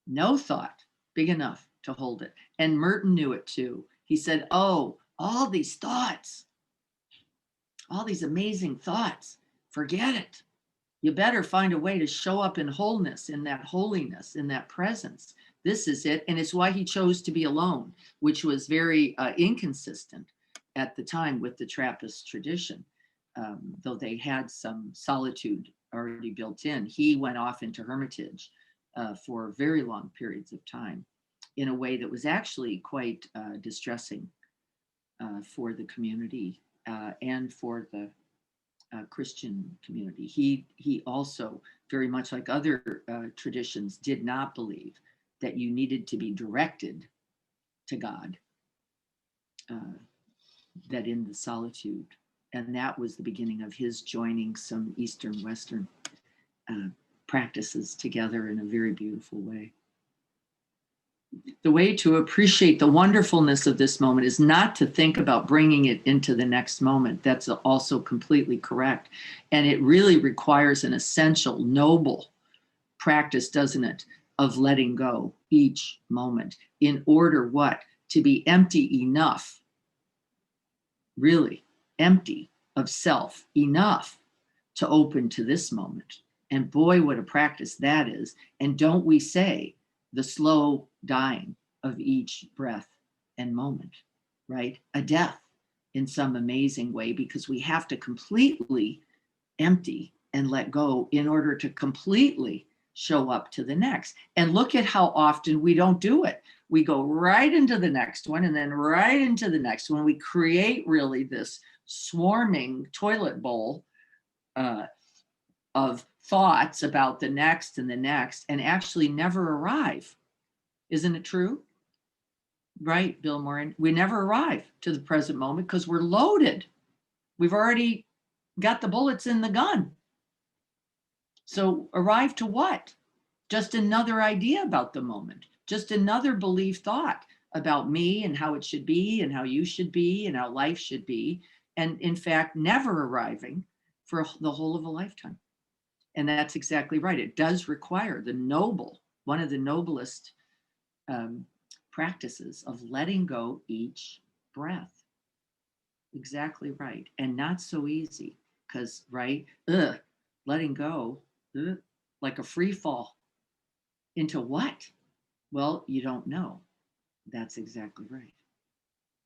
No thought big enough to hold it. And Merton knew it too. He said, oh, all these thoughts, all these amazing thoughts, forget it. You better find a way to show up in wholeness, in that holiness, in that presence. This is it. And it's why he chose to be alone, which was very inconsistent at the time with the Trappist tradition. Though they had some solitude already built in, he went off into hermitage for very long periods of time in a way that was actually quite distressing for the community and for the Christian community. He also, very much like other traditions, did not believe that you needed to be directed to God, that in the solitude. And that was the beginning of his joining some Eastern Western practices together in a very beautiful way. The way to appreciate the wonderfulness of this moment is not to think about bringing it into the next moment. That's also completely correct. And it really requires an essential, noble practice, doesn't it, of letting go each moment in order what? To be empty enough, really empty of self enough to open to this moment. And boy, what a practice that is. And don't we say the slow dying of each breath and moment, right? A death in some amazing way, because we have to completely empty and let go in order to completely show up to the next. And look at how often we don't do it. We go right into the next one and then right into the next one. We create really this swarming toilet bowl of thoughts about the next and actually never arrive. Isn't it true? Right, Bill Moran? We never arrive to the present moment because we're loaded. We've already got the bullets in the gun. So arrive to what? Just another idea about the moment, just another belief thought about me and how it should be and how you should be and how life should be. And in fact, never arriving for the whole of a lifetime. And that's exactly right. It does require one of the noblest practices of letting go each breath. Exactly right. And not so easy because, right, letting go, like a free fall into what? Well, you don't know. That's exactly right.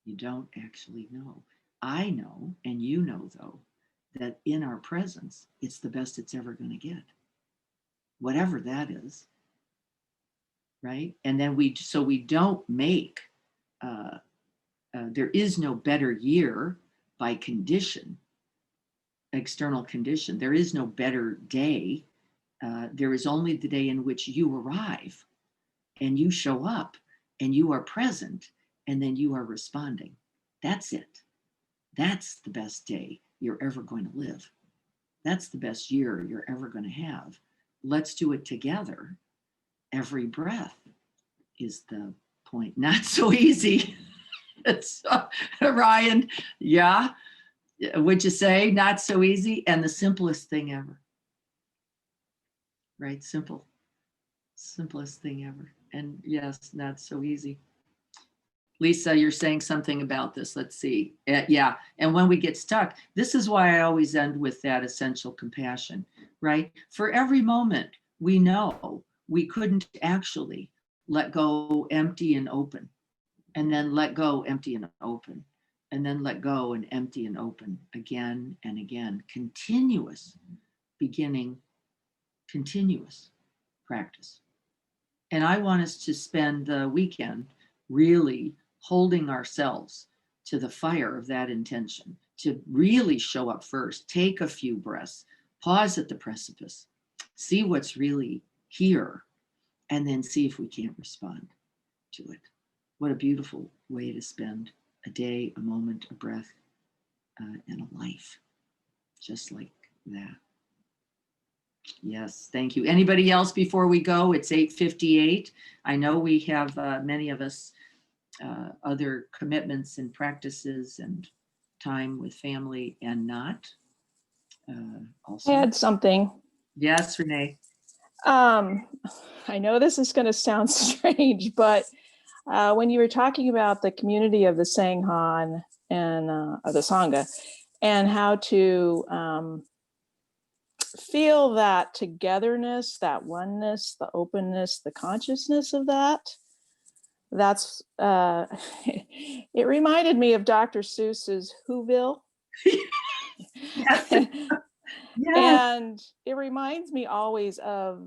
You don't actually know. I know, and you know, though, that in our presence, it's the best it's ever going to get. Whatever that is, right? And then we don't make, there is no better year by condition, external condition. There is no better day. There is only the day in which you arrive and you show up and you are present and then you are responding. That's it. That's the best day you're ever going to live. That's the best year you're ever going to have. Let's do it together. Every breath is the point. Not so easy. It's Ryan, yeah. Would you say not so easy? And the simplest thing ever. Right? Simplest thing ever. And yes, not so easy. Lisa, you're saying something about this. Let's see. Yeah. And when we get stuck, this is why I always end with that essential compassion, right? For every moment, we know we couldn't actually let go, empty and open, and then let go, empty and open, and then let go and empty and open again and again. Continuous beginning, continuous practice. And I want us to spend the weekend really holding ourselves to the fire of that intention, to really show up first, take a few breaths, pause at the precipice, see what's really here, and then see if we can't respond to it. What a beautiful way to spend a day, a moment, a breath, and a life, just like that. Yes, thank you. Anybody else before we go? It's 8:58. I know we have many of us other commitments and practices and time with family and not. Also, I had something. yes, Renee. I know this is going to sound strange, but when you were talking about the community of the Sangha and of the Sangha, and how to feel that togetherness, that oneness, the openness, the consciousness of that's it reminded me of Dr. Seuss's Whoville. Yes. Yes. And it reminds me always of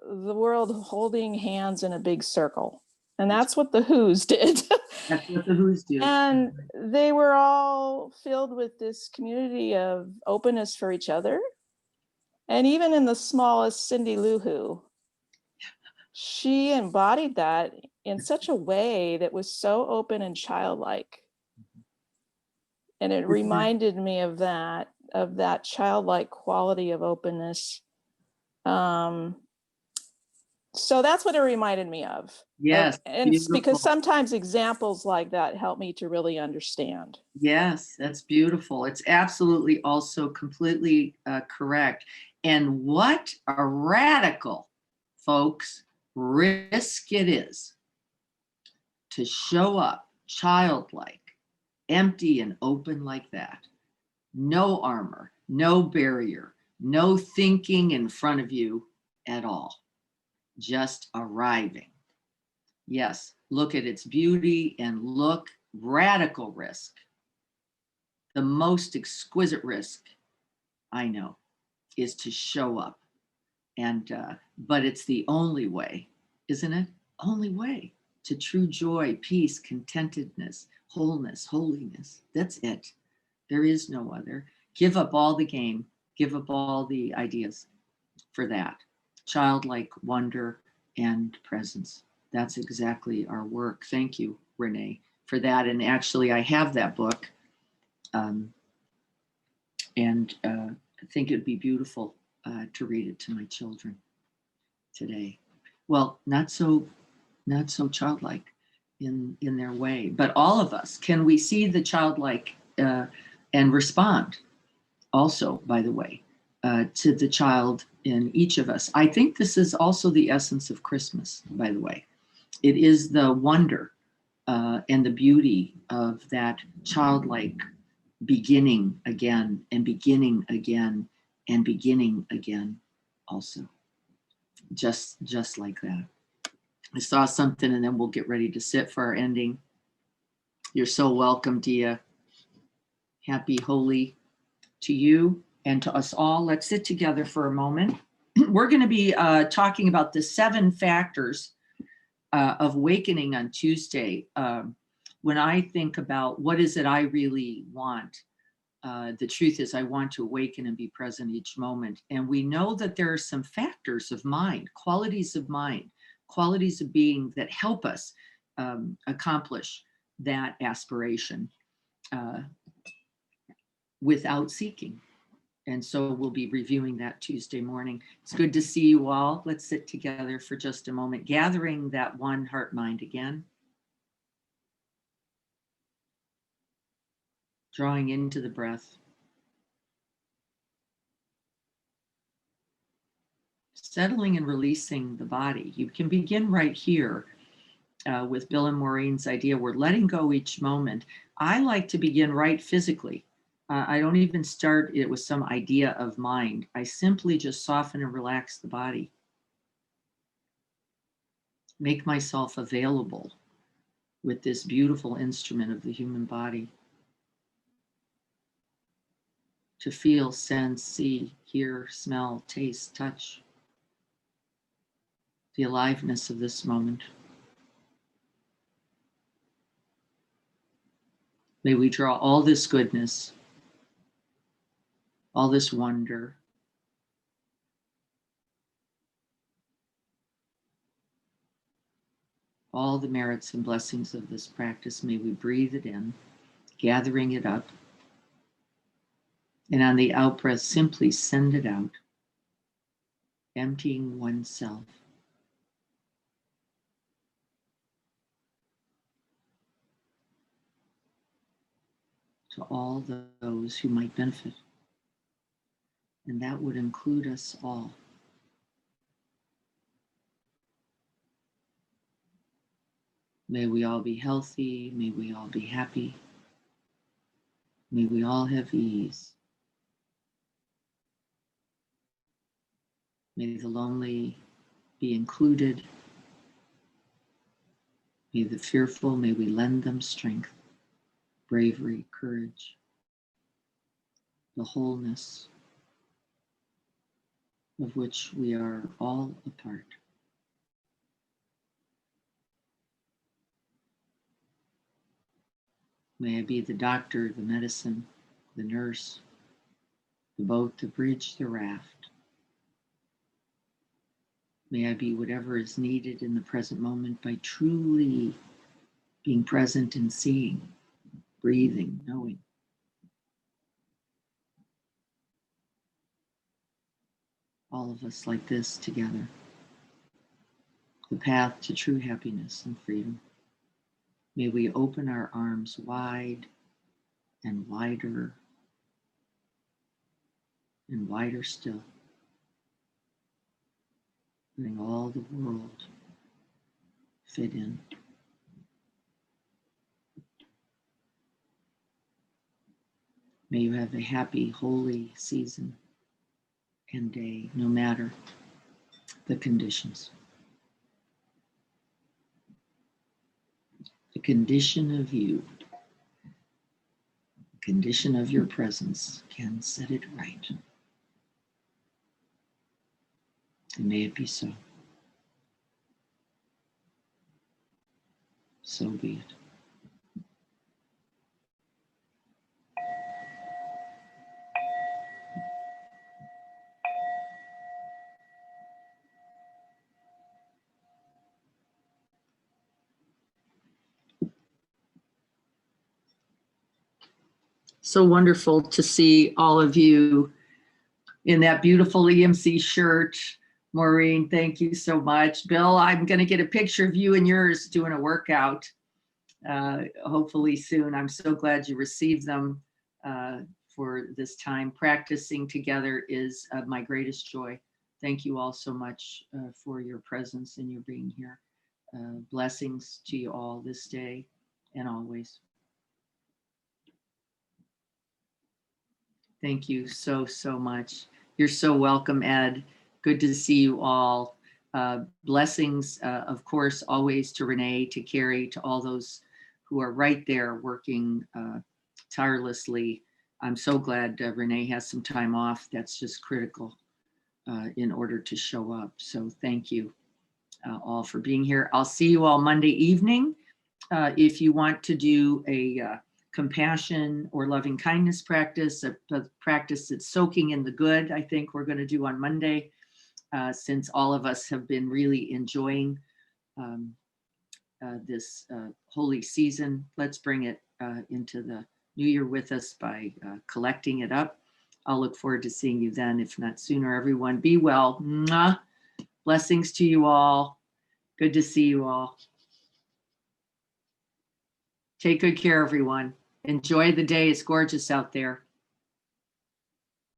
the world holding hands in a big circle. And that's what the Who's did. That's what the Who's do. And they were all filled with this community of openness for each other. And even in the smallest Cindy Lou Who, she embodied that in such a way that was so open and childlike. And it reminded me of that childlike quality of openness. So that's what it reminded me of. Yes. And it's because beautiful. sometimes examples like that help me to really understand. Yes, that's beautiful. It's absolutely also completely correct. And what a radical, folks, risk it is to show up childlike, empty and open like that. No armor, no barrier, no thinking in front of you at all. Just arriving. Yes, look at its beauty and look, radical risk. The most exquisite risk I know is to show up. And, but it's the only way, isn't it? Only way to true joy, peace, contentedness, wholeness, holiness. That's it. There is no other. Give up all the game, give up all the ideas for that. Childlike wonder and presence. That's exactly our work. Thank you, Renee, for that. And actually, I have that book. And I think it'd be beautiful to read it to my children today. Well, not so childlike in their way, but all of us, can we see the childlike and respond also, by the way, to the child in each of us. I think this is also the essence of Christmas, by the way. It is the wonder and the beauty of that childlike beginning again and beginning again and beginning again also. Just like that. I saw something and then we'll get ready to sit for our ending. You're so welcome, Dia. Happy Holy to you and to us all. Let's sit together for a moment. We're going to be talking about the 7 factors of awakening on Tuesday. When I think about what is it I really want, the truth is I want to awaken and be present each moment. And we know that there are some factors of mind, qualities of being that help us accomplish that aspiration without seeking. And so we'll be reviewing that Tuesday morning. It's good to see you all. Let's sit together for just a moment, gathering that one heart mind again. Drawing into the breath. Settling and releasing the body. You can begin right here with Bill and Maureen's idea. We're letting go each moment. I like to begin right physically. I don't even start it with some idea of mind. I simply just soften and relax the body. make myself available with this beautiful instrument of the human body to feel, sense, see, hear, smell, taste, touch the aliveness of this moment. May we draw all this goodness, all this wonder, all the merits and blessings of this practice. May we breathe it in, gathering it up, and on the out breath, simply send it out, emptying oneself. To all those who might benefit. And that would include us all. May we all be healthy. May we all be happy. May we all have ease. May the lonely be included. May the fearful, may we lend them strength, bravery, courage, the wholeness of which we are all a part. May I be the doctor, the medicine, the nurse, the boat, the bridge, the raft. May I be whatever is needed in the present moment by truly being present and seeing, breathing, knowing. All of us like this together. The path to true happiness and freedom. May we open our arms wide and wider and wider still. Letting all the world fit in. May you have a happy, holy season and day, no matter the conditions. The condition of you, the condition of your presence can set it right. And may it be so. So be it. So wonderful to see all of you in that beautiful EMC shirt. Maureen, thank you so much. Bill, I'm going to get a picture of you and yours doing a workout, hopefully soon. I'm so glad you received them for this time. Practicing together is my greatest joy. Thank you all so much for your presence and your being here. Blessings to you all this day and always. Thank you so, so much. You're so welcome, Ed. Good to see you all. Blessings, of course, always to Renee, to Carrie, to all those who are right there working tirelessly. I'm so glad Renee has some time off. That's just critical in order to show up. So thank you all for being here. I'll see you all Monday evening. If you want to do a compassion or loving kindness practice, a practice that's soaking in the good, I think we're going to do on Monday, since all of us have been really enjoying this holy season. Let's bring it into the new year with us by collecting it up. I'll look forward to seeing you then, if not sooner. Everyone, be well. Mwah. Blessings to you all. Good to see you all. Take good care, everyone. Enjoy the day. It's gorgeous out there.